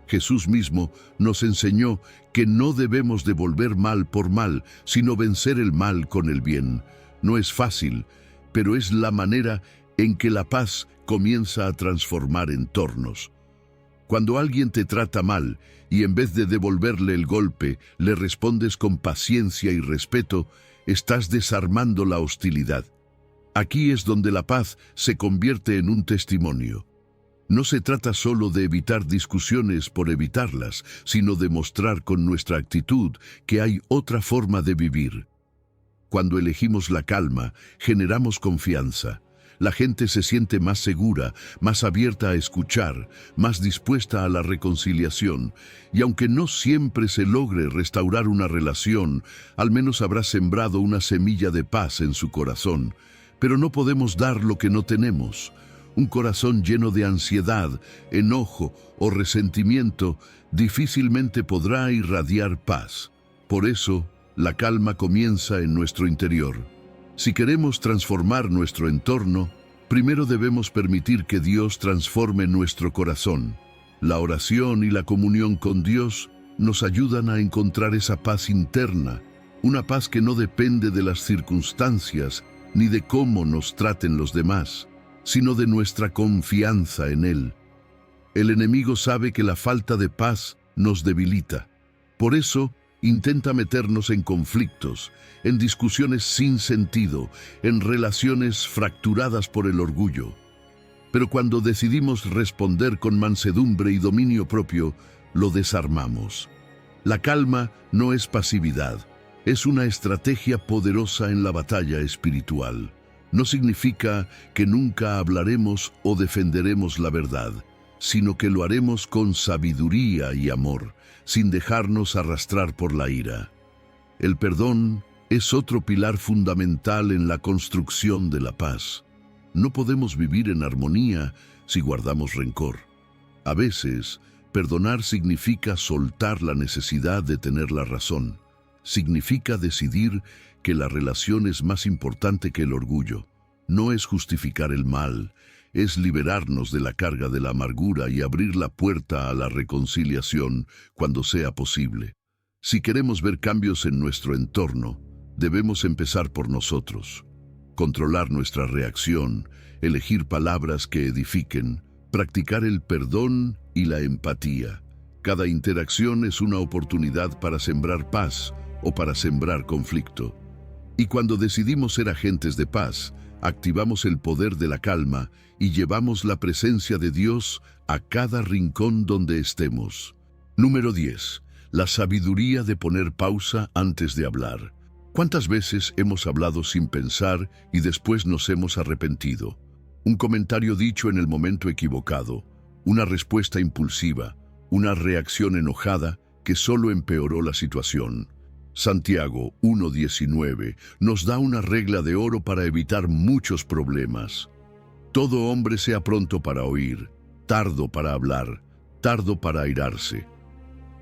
Jesús mismo nos enseñó que no debemos devolver mal por mal, sino vencer el mal con el bien. No es fácil, pero es la manera en que la paz comienza a transformar entornos. Cuando alguien te trata mal y en vez de devolverle el golpe, le respondes con paciencia y respeto, estás desarmando la hostilidad. Aquí es donde la paz se convierte en un testimonio. No se trata solo de evitar discusiones por evitarlas, sino de mostrar con nuestra actitud que hay otra forma de vivir. Cuando elegimos la calma, generamos confianza. La gente se siente más segura, más abierta a escuchar, más dispuesta a la reconciliación. Y aunque no siempre se logre restaurar una relación, al menos habrá sembrado una semilla de paz en su corazón. Pero no podemos dar lo que no tenemos. Un corazón lleno de ansiedad, enojo o resentimiento difícilmente podrá irradiar paz. Por eso, la calma comienza en nuestro interior. Si queremos transformar nuestro entorno, primero debemos permitir que Dios transforme nuestro corazón. La oración y la comunión con Dios nos ayudan a encontrar esa paz interna, una paz que no depende de las circunstancias ni de cómo nos traten los demás, sino de nuestra confianza en Él. El enemigo sabe que la falta de paz nos debilita. Por eso, intenta meternos en conflictos, en discusiones sin sentido, en relaciones fracturadas por el orgullo. Pero cuando decidimos responder con mansedumbre y dominio propio, lo desarmamos. La calma no es pasividad, es una estrategia poderosa en la batalla espiritual. No significa que nunca hablaremos o defenderemos la verdad. sino que lo haremos con sabiduría y amor, sin dejarnos arrastrar por la ira. El perdón es otro pilar fundamental en la construcción de la paz. No podemos vivir en armonía si guardamos rencor. A veces, perdonar significa soltar la necesidad de tener la razón. Significa decidir que la relación es más importante que el orgullo. No es justificar el mal, es liberarnos de la carga de la amargura y abrir la puerta a la reconciliación cuando sea posible. Si queremos ver cambios en nuestro entorno, debemos empezar por nosotros. Controlar nuestra reacción, elegir palabras que edifiquen, practicar el perdón y la empatía. Cada interacción es una oportunidad para sembrar paz o para sembrar conflicto. Y cuando decidimos ser agentes de paz, activamos el poder de la calma y llevamos la presencia de Dios a cada rincón donde estemos. Número 10. La sabiduría de poner pausa antes de hablar. ¿Cuántas veces hemos hablado sin pensar y después nos hemos arrepentido? Un comentario dicho en el momento equivocado, una respuesta impulsiva, una reacción enojada que solo empeoró la situación. Santiago 1:19 nos da una regla de oro para evitar muchos problemas. Todo hombre sea pronto para oír, tardo para hablar, tardo para airarse.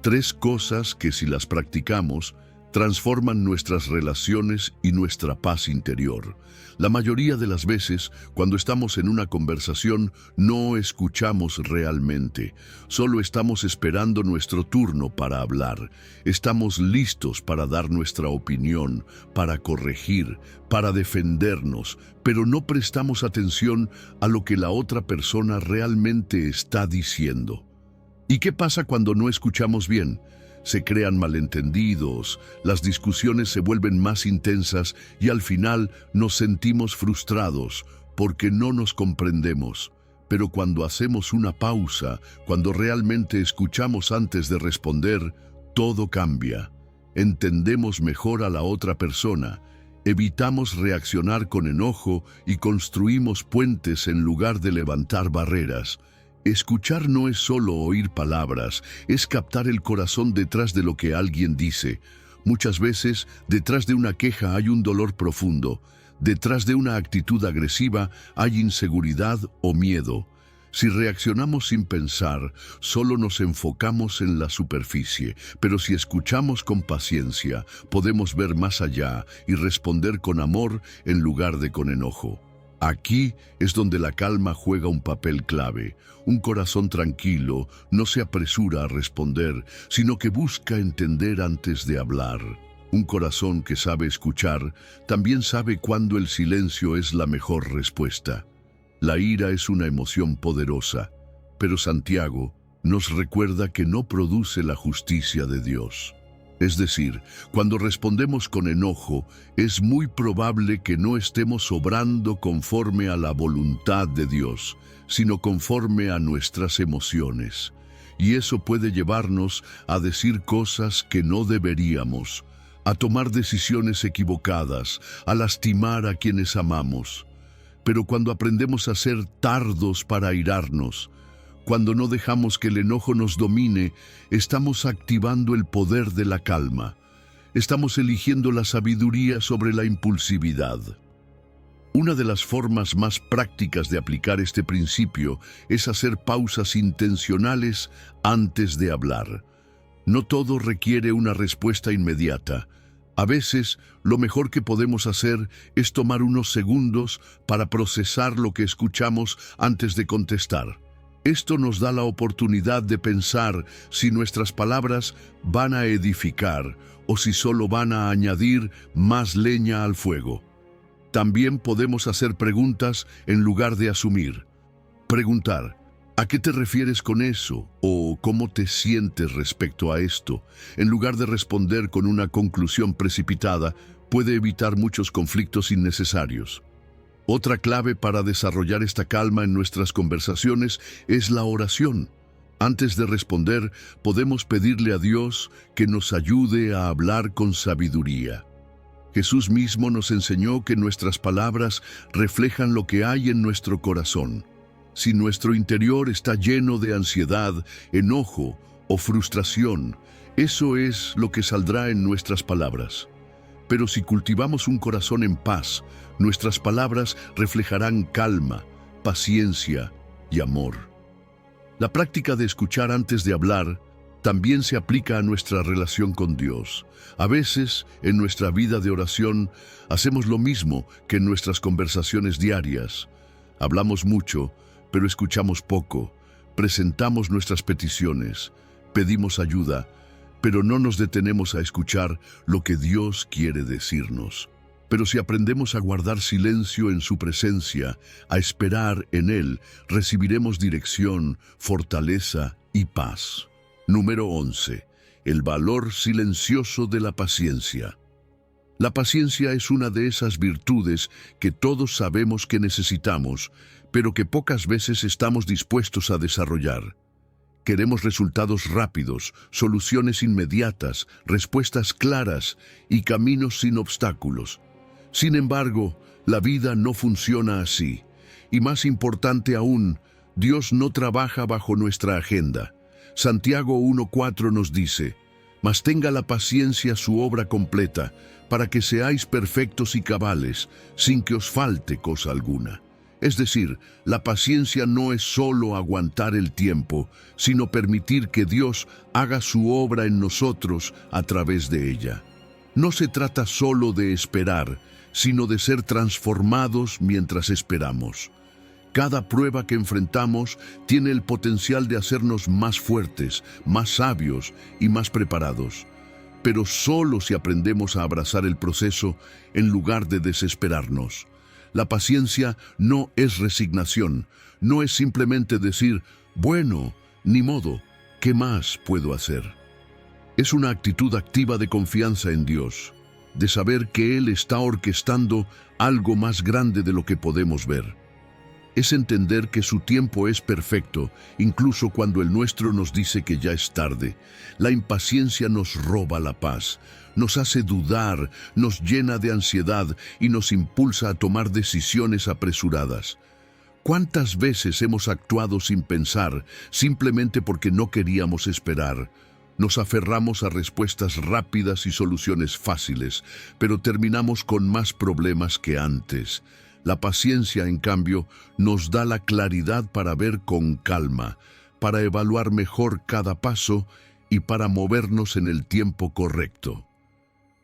3 cosas que si las practicamos, transforman nuestras relaciones y nuestra paz interior. La mayoría de las veces, cuando estamos en una conversación, no escuchamos realmente. Solo estamos esperando nuestro turno para hablar. Estamos listos para dar nuestra opinión, para corregir, para defendernos, pero no prestamos atención a lo que la otra persona realmente está diciendo. ¿Y qué pasa cuando no escuchamos bien? Se crean malentendidos, las discusiones se vuelven más intensas y al final nos sentimos frustrados porque no nos comprendemos. Pero cuando hacemos una pausa, cuando realmente escuchamos antes de responder, todo cambia. Entendemos mejor a la otra persona, evitamos reaccionar con enojo y construimos puentes en lugar de levantar barreras. Escuchar no es solo oír palabras, es captar el corazón detrás de lo que alguien dice. Muchas veces, detrás de una queja hay un dolor profundo. Detrás de una actitud agresiva hay inseguridad o miedo. Si reaccionamos sin pensar, solo nos enfocamos en la superficie, pero si escuchamos con paciencia, podemos ver más allá y responder con amor en lugar de con enojo. Aquí es donde la calma juega un papel clave. Un corazón tranquilo no se apresura a responder, sino que busca entender antes de hablar. Un corazón que sabe escuchar también sabe cuándo el silencio es la mejor respuesta. La ira es una emoción poderosa, pero Santiago nos recuerda que no produce la justicia de Dios. Es decir, cuando respondemos con enojo, es muy probable que no estemos obrando conforme a la voluntad de Dios, sino conforme a nuestras emociones. Y eso puede llevarnos a decir cosas que no deberíamos, a tomar decisiones equivocadas, a lastimar a quienes amamos. Pero cuando aprendemos a ser tardos para airarnos, cuando no dejamos que el enojo nos domine, estamos activando el poder de la calma. Estamos eligiendo la sabiduría sobre la impulsividad. Una de las formas más prácticas de aplicar este principio es hacer pausas intencionales antes de hablar. No todo requiere una respuesta inmediata. A veces, lo mejor que podemos hacer es tomar unos segundos para procesar lo que escuchamos antes de contestar. Esto nos da la oportunidad de pensar si nuestras palabras van a edificar o si solo van a añadir más leña al fuego. También podemos hacer preguntas en lugar de asumir. Preguntar, ¿a qué te refieres con eso? ¿O cómo te sientes respecto a esto? En lugar de responder con una conclusión precipitada, puede evitar muchos conflictos innecesarios. Otra clave para desarrollar esta calma en nuestras conversaciones es la oración. Antes de responder, podemos pedirle a Dios que nos ayude a hablar con sabiduría. Jesús mismo nos enseñó que nuestras palabras reflejan lo que hay en nuestro corazón. Si nuestro interior está lleno de ansiedad, enojo o frustración, eso es lo que saldrá en nuestras palabras. Pero si cultivamos un corazón en paz, nuestras palabras reflejarán calma, paciencia y amor. La práctica de escuchar antes de hablar también se aplica a nuestra relación con Dios. A veces, en nuestra vida de oración, hacemos lo mismo que en nuestras conversaciones diarias. Hablamos mucho, pero escuchamos poco. Presentamos nuestras peticiones, pedimos ayuda, pero no nos detenemos a escuchar lo que Dios quiere decirnos. Pero si aprendemos a guardar silencio en su presencia, a esperar en Él, recibiremos dirección, fortaleza y paz. Número 11. El valor silencioso de la paciencia. La paciencia es una de esas virtudes que todos sabemos que necesitamos, pero que pocas veces estamos dispuestos a desarrollar. Queremos resultados rápidos, soluciones inmediatas, respuestas claras y caminos sin obstáculos. Sin embargo, la vida no funciona así. Y más importante aún, Dios no trabaja bajo nuestra agenda. Santiago 1:4 nos dice: «Mas tenga la paciencia su obra completa, para que seáis perfectos y cabales, sin que os falte cosa alguna». Es decir, la paciencia no es solo aguantar el tiempo, sino permitir que Dios haga su obra en nosotros a través de ella. No se trata solo de esperar, sino de ser transformados mientras esperamos. Cada prueba que enfrentamos tiene el potencial de hacernos más fuertes, más sabios y más preparados. Pero solo si aprendemos a abrazar el proceso en lugar de desesperarnos. La paciencia no es resignación, no es simplemente decir, bueno, ni modo, ¿qué más puedo hacer? Es una actitud activa de confianza en Dios, de saber que Él está orquestando algo más grande de lo que podemos ver. Es entender que su tiempo es perfecto, incluso cuando el nuestro nos dice que ya es tarde. La impaciencia nos roba la paz, nos hace dudar, nos llena de ansiedad y nos impulsa a tomar decisiones apresuradas. ¿Cuántas veces hemos actuado sin pensar, simplemente porque no queríamos esperar? Nos aferramos a respuestas rápidas y soluciones fáciles, pero terminamos con más problemas que antes. La paciencia, en cambio, nos da la claridad para ver con calma, para evaluar mejor cada paso y para movernos en el tiempo correcto.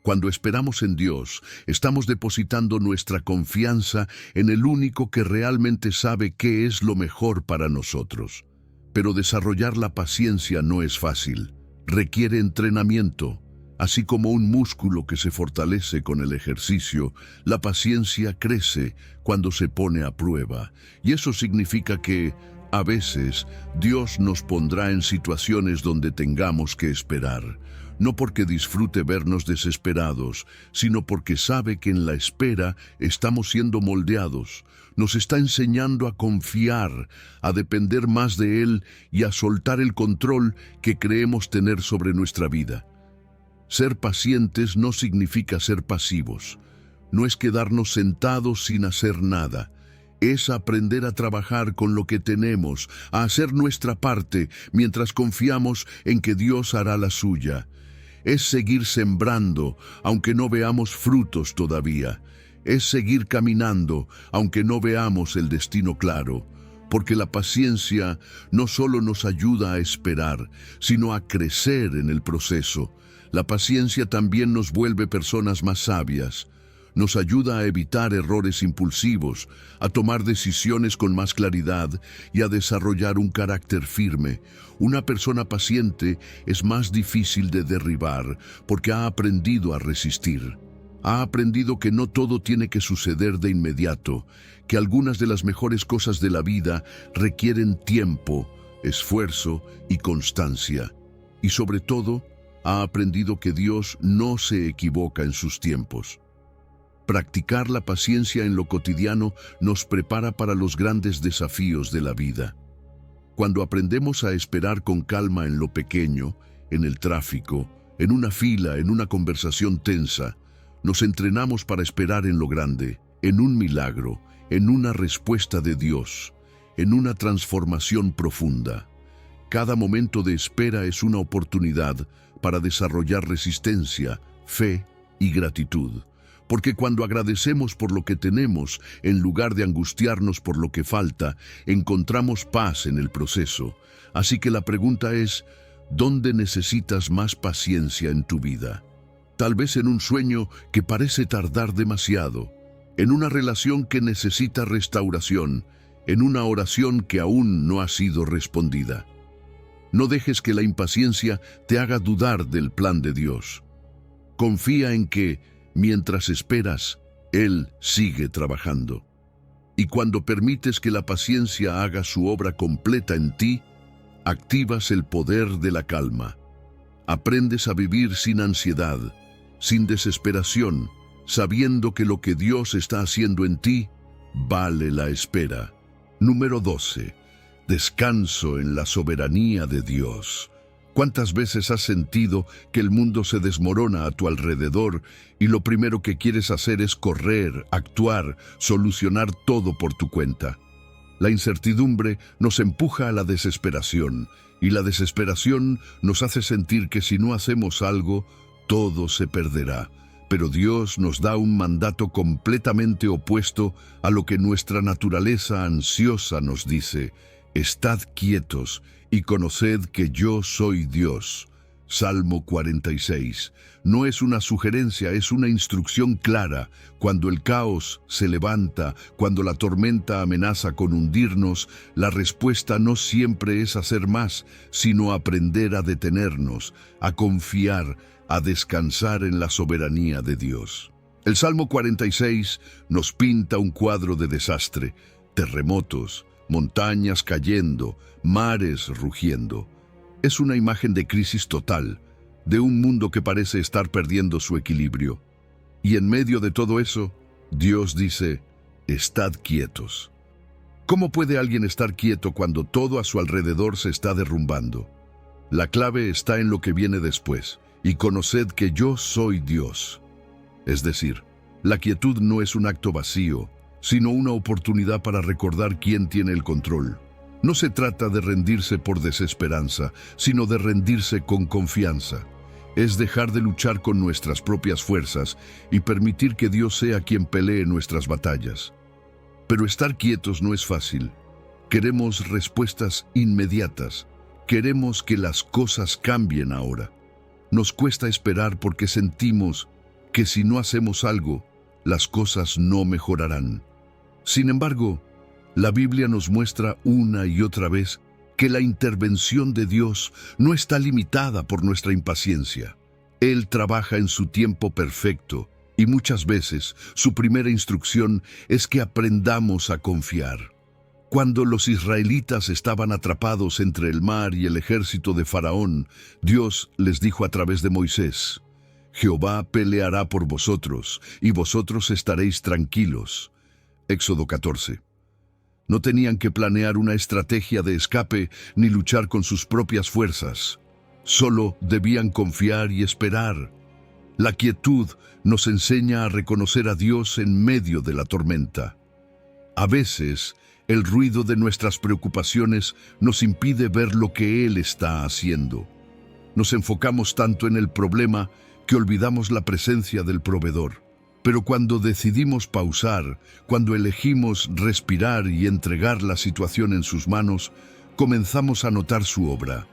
Cuando esperamos en Dios, estamos depositando nuestra confianza en el único que realmente sabe qué es lo mejor para nosotros. Pero desarrollar la paciencia no es fácil. Requiere entrenamiento. Así como un músculo que se fortalece con el ejercicio, la paciencia crece cuando se pone a prueba. Y eso significa que, a veces, Dios nos pondrá en situaciones donde tengamos que esperar. No porque disfrute vernos desesperados, sino porque sabe que en la espera estamos siendo moldeados. Nos está enseñando a confiar, a depender más de Él y a soltar el control que creemos tener sobre nuestra vida. Ser pacientes no significa ser pasivos. No es quedarnos sentados sin hacer nada. Es aprender a trabajar con lo que tenemos, a hacer nuestra parte mientras confiamos en que Dios hará la suya. Es seguir sembrando, aunque no veamos frutos todavía. Es seguir caminando, aunque no veamos el destino claro. Porque la paciencia no solo nos ayuda a esperar, sino a crecer en el proceso. La paciencia también nos vuelve personas más sabias. Nos ayuda a evitar errores impulsivos, a tomar decisiones con más claridad y a desarrollar un carácter firme. Una persona paciente es más difícil de derribar porque ha aprendido a resistir. Ha aprendido que no todo tiene que suceder de inmediato, que algunas de las mejores cosas de la vida requieren tiempo, esfuerzo y constancia. Y sobre todo, ha aprendido que Dios no se equivoca en sus tiempos. Practicar la paciencia en lo cotidiano nos prepara para los grandes desafíos de la vida. Cuando aprendemos a esperar con calma en lo pequeño, en el tráfico, en una fila, en una conversación tensa, nos entrenamos para esperar en lo grande, en un milagro, en una respuesta de Dios. en una transformación profunda. Cada momento de espera es una oportunidad para desarrollar resistencia, fe y gratitud. Porque cuando agradecemos por lo que tenemos, en lugar de angustiarnos por lo que falta, encontramos paz en el proceso. Así que la pregunta es, ¿dónde necesitas más paciencia en tu vida? Tal vez en un sueño que parece tardar demasiado, en una relación que necesita restauración, en una oración que aún no ha sido respondida. No dejes que la impaciencia te haga dudar del plan de Dios. Confía en que, mientras esperas, Él sigue trabajando. Y cuando permites que la paciencia haga su obra completa en ti, activas el poder de la calma. Aprendes a vivir sin ansiedad, sin desesperación, sabiendo que lo que Dios está haciendo en ti vale la espera. Número 12. Descanso en la soberanía de Dios. ¿Cuántas veces has sentido que el mundo se desmorona a tu alrededor y lo primero que quieres hacer es correr, actuar, solucionar todo por tu cuenta? La incertidumbre nos empuja a la desesperación y la desesperación nos hace sentir que si no hacemos algo, todo se perderá. Pero Dios nos da un mandato completamente opuesto a lo que nuestra naturaleza ansiosa nos dice. Estad quietos y conoced que yo soy Dios. Salmo 46. No es una sugerencia, es una instrucción clara. Cuando el caos se levanta, cuando la tormenta amenaza con hundirnos, la respuesta no siempre es hacer más, sino aprender a detenernos, a confiar, a descansar en la soberanía de Dios. El Salmo 46 nos pinta un cuadro de desastre, terremotos, montañas cayendo, mares rugiendo. Es una imagen de crisis total, de un mundo que parece estar perdiendo su equilibrio. Y en medio de todo eso, Dios dice, estad quietos. ¿Cómo puede alguien estar quieto cuando todo a su alrededor se está derrumbando? La clave está en lo que viene después, y conoced que yo soy Dios. Es decir, la quietud no es un acto vacío, sino una oportunidad para recordar quién tiene el control. No se trata de rendirse por desesperanza, sino de rendirse con confianza. Es dejar de luchar con nuestras propias fuerzas y permitir que Dios sea quien pelee nuestras batallas. Pero estar quietos no es fácil. Queremos respuestas inmediatas. Queremos que las cosas cambien ahora. Nos cuesta esperar porque sentimos que si no hacemos algo, las cosas no mejorarán. Sin embargo, la Biblia nos muestra una y otra vez que la intervención de Dios no está limitada por nuestra impaciencia. Él trabaja en su tiempo perfecto y muchas veces su primera instrucción es que aprendamos a confiar. Cuando los israelitas estaban atrapados entre el mar y el ejército de Faraón, Dios les dijo a través de Moisés, Jehová peleará por vosotros y vosotros estaréis tranquilos. Éxodo 14. No tenían que planear una estrategia de escape ni luchar con sus propias fuerzas. Solo debían confiar y esperar. La quietud nos enseña a reconocer a Dios en medio de la tormenta. A veces, el ruido de nuestras preocupaciones nos impide ver lo que Él está haciendo. Nos enfocamos tanto en el problema que olvidamos la presencia del proveedor. Pero cuando decidimos pausar, cuando elegimos respirar y entregar la situación en sus manos, comenzamos a notar su obra.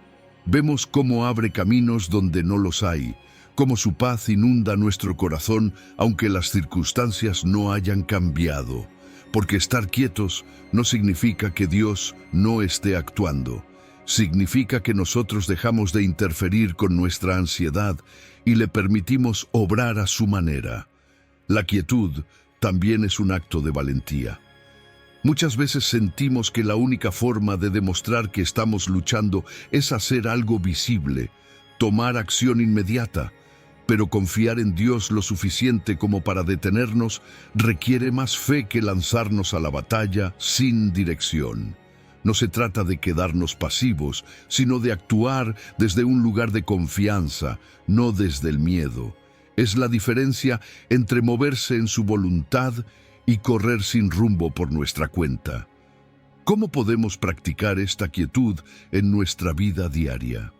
Vemos cómo abre caminos donde no los hay, cómo su paz inunda nuestro corazón aunque las circunstancias no hayan cambiado. Porque estar quietos no significa que Dios no esté actuando. Significa que nosotros dejamos de interferir con nuestra ansiedad y le permitimos obrar a su manera. La quietud también es un acto de valentía. Muchas veces sentimos que la única forma de demostrar que estamos luchando es hacer algo visible, tomar acción inmediata, pero confiar en Dios lo suficiente como para detenernos requiere más fe que lanzarnos a la batalla sin dirección. No se trata de quedarnos pasivos, sino de actuar desde un lugar de confianza, no desde el miedo. Es la diferencia entre moverse en su voluntad y correr sin rumbo por nuestra cuenta. ¿Cómo podemos practicar esta quietud en nuestra vida diaria?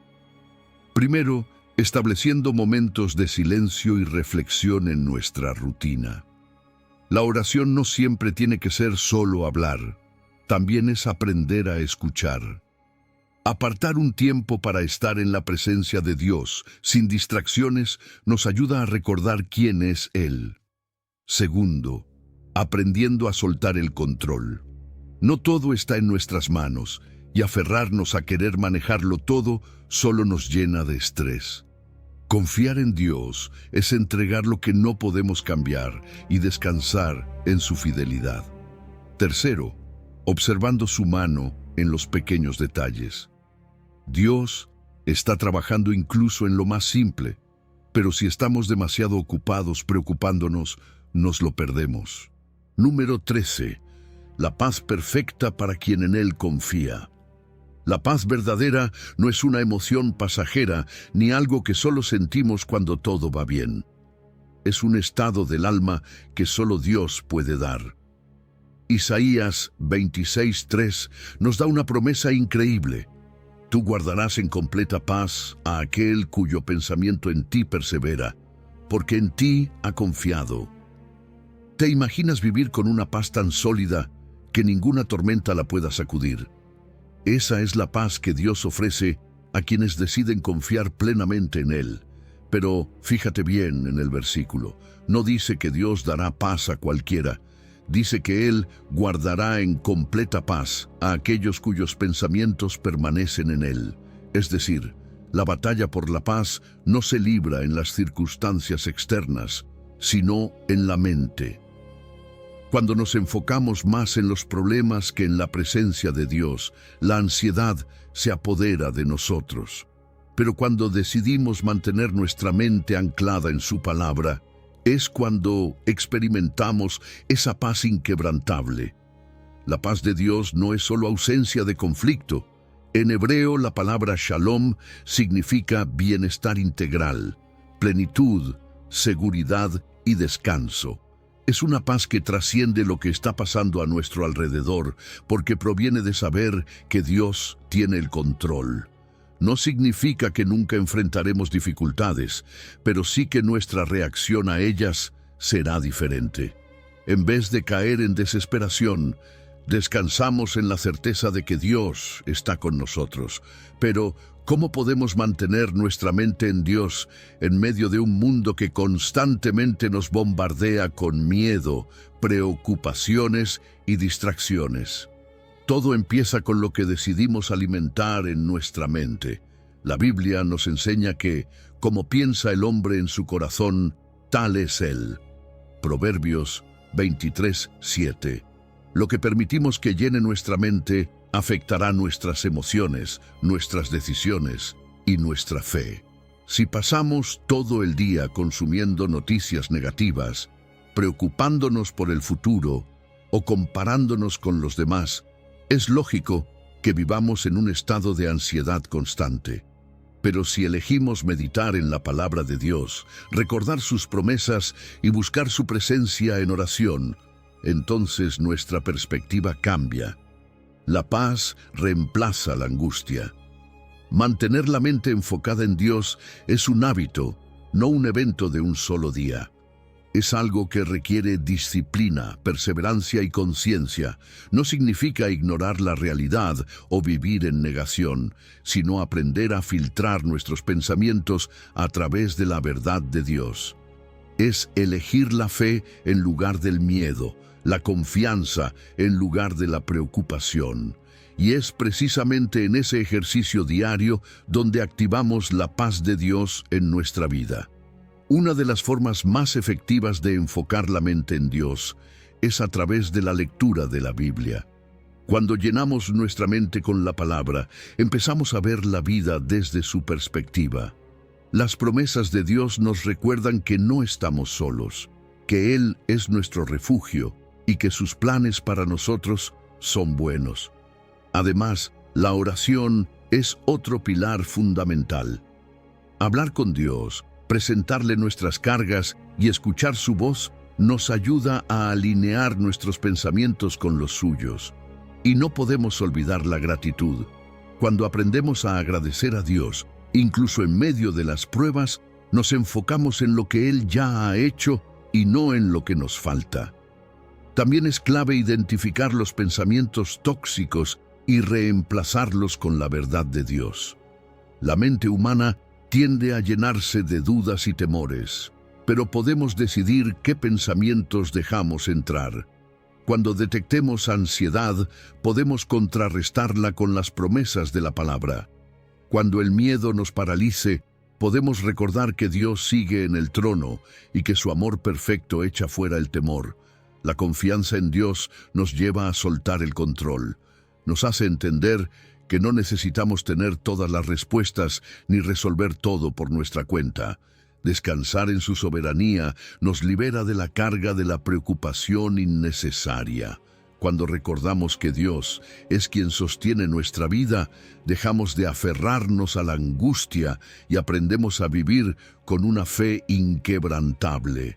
Primero, estableciendo momentos de silencio y reflexión en nuestra rutina. La oración no siempre tiene que ser solo hablar, también es aprender a escuchar. Apartar un tiempo para estar en la presencia de Dios, sin distracciones, nos ayuda a recordar quién es Él. Segundo, aprendiendo a soltar el control. No todo está en nuestras manos, y aferrarnos a querer manejarlo todo solo nos llena de estrés. Confiar en Dios es entregar lo que no podemos cambiar y descansar en su fidelidad. Tercero, observando su mano en los pequeños detalles. Dios está trabajando incluso en lo más simple, pero si estamos demasiado ocupados preocupándonos, nos lo perdemos. Número 13. La paz perfecta para quien en Él confía. La paz verdadera no es una emoción pasajera ni algo que solo sentimos cuando todo va bien. Es un estado del alma que solo Dios puede dar. Isaías 26:3 nos da una promesa increíble. Tú guardarás en completa paz a aquel cuyo pensamiento en ti persevera, porque en ti ha confiado. ¿Te imaginas vivir con una paz tan sólida que ninguna tormenta la pueda sacudir? Esa es la paz que Dios ofrece a quienes deciden confiar plenamente en Él. Pero fíjate bien en el versículo, no dice que Dios dará paz a cualquiera, dice que Él guardará en completa paz a aquellos cuyos pensamientos permanecen en Él. Es decir, la batalla por la paz no se libra en las circunstancias externas, sino en la mente. Cuando nos enfocamos más en los problemas que en la presencia de Dios, la ansiedad se apodera de nosotros. Pero cuando decidimos mantener nuestra mente anclada en su palabra, es cuando experimentamos esa paz inquebrantable. La paz de Dios no es solo ausencia de conflicto. En hebreo, la palabra shalom significa bienestar integral, plenitud, seguridad y descanso. Es una paz que trasciende lo que está pasando a nuestro alrededor, porque proviene de saber que Dios tiene el control. No significa que nunca enfrentaremos dificultades, pero sí que nuestra reacción a ellas será diferente. En vez de caer en desesperación, descansamos en la certeza de que Dios está con nosotros. Pero, ¿cómo podemos mantener nuestra mente en Dios en medio de un mundo que constantemente nos bombardea con miedo, preocupaciones y distracciones? Todo empieza con lo que decidimos alimentar en nuestra mente. La Biblia nos enseña que, como piensa el hombre en su corazón, tal es él. Proverbios 23:7. Lo que permitimos que llene nuestra mente afectará nuestras emociones, nuestras decisiones y nuestra fe. Si pasamos todo el día consumiendo noticias negativas, preocupándonos por el futuro o comparándonos con los demás, es lógico que vivamos en un estado de ansiedad constante. Pero si elegimos meditar en la palabra de Dios, recordar sus promesas y buscar su presencia en oración, entonces nuestra perspectiva cambia. La paz reemplaza la angustia. Mantener la mente enfocada en Dios es un hábito, no un evento de un solo día. Es algo que requiere disciplina, perseverancia y conciencia. No significa ignorar la realidad o vivir en negación, sino aprender a filtrar nuestros pensamientos a través de la verdad de Dios. Es elegir la fe en lugar del miedo, la confianza en lugar de la preocupación. Y es precisamente en ese ejercicio diario donde activamos la paz de Dios en nuestra vida. Una de las formas más efectivas de enfocar la mente en Dios es a través de la lectura de la Biblia. Cuando llenamos nuestra mente con la palabra, empezamos a ver la vida desde su perspectiva. Las promesas de Dios nos recuerdan que no estamos solos, que Él es nuestro refugio y que sus planes para nosotros son buenos. Además, la oración es otro pilar fundamental. Hablar con Dios, presentarle nuestras cargas y escuchar su voz nos ayuda a alinear nuestros pensamientos con los suyos. Y no podemos olvidar la gratitud. Cuando aprendemos a agradecer a Dios, incluso en medio de las pruebas, nos enfocamos en lo que Él ya ha hecho y no en lo que nos falta. También es clave identificar los pensamientos tóxicos y reemplazarlos con la verdad de Dios. La mente humana tiende a llenarse de dudas y temores, pero podemos decidir qué pensamientos dejamos entrar. Cuando detectemos ansiedad, podemos contrarrestarla con las promesas de la palabra. Cuando el miedo nos paralice, podemos recordar que Dios sigue en el trono y que su amor perfecto echa fuera el temor. La confianza en Dios nos lleva a soltar el control. Nos hace entender que no necesitamos tener todas las respuestas ni resolver todo por nuestra cuenta. Descansar en su soberanía nos libera de la carga de la preocupación innecesaria. Cuando recordamos que Dios es quien sostiene nuestra vida, dejamos de aferrarnos a la angustia y aprendemos a vivir con una fe inquebrantable.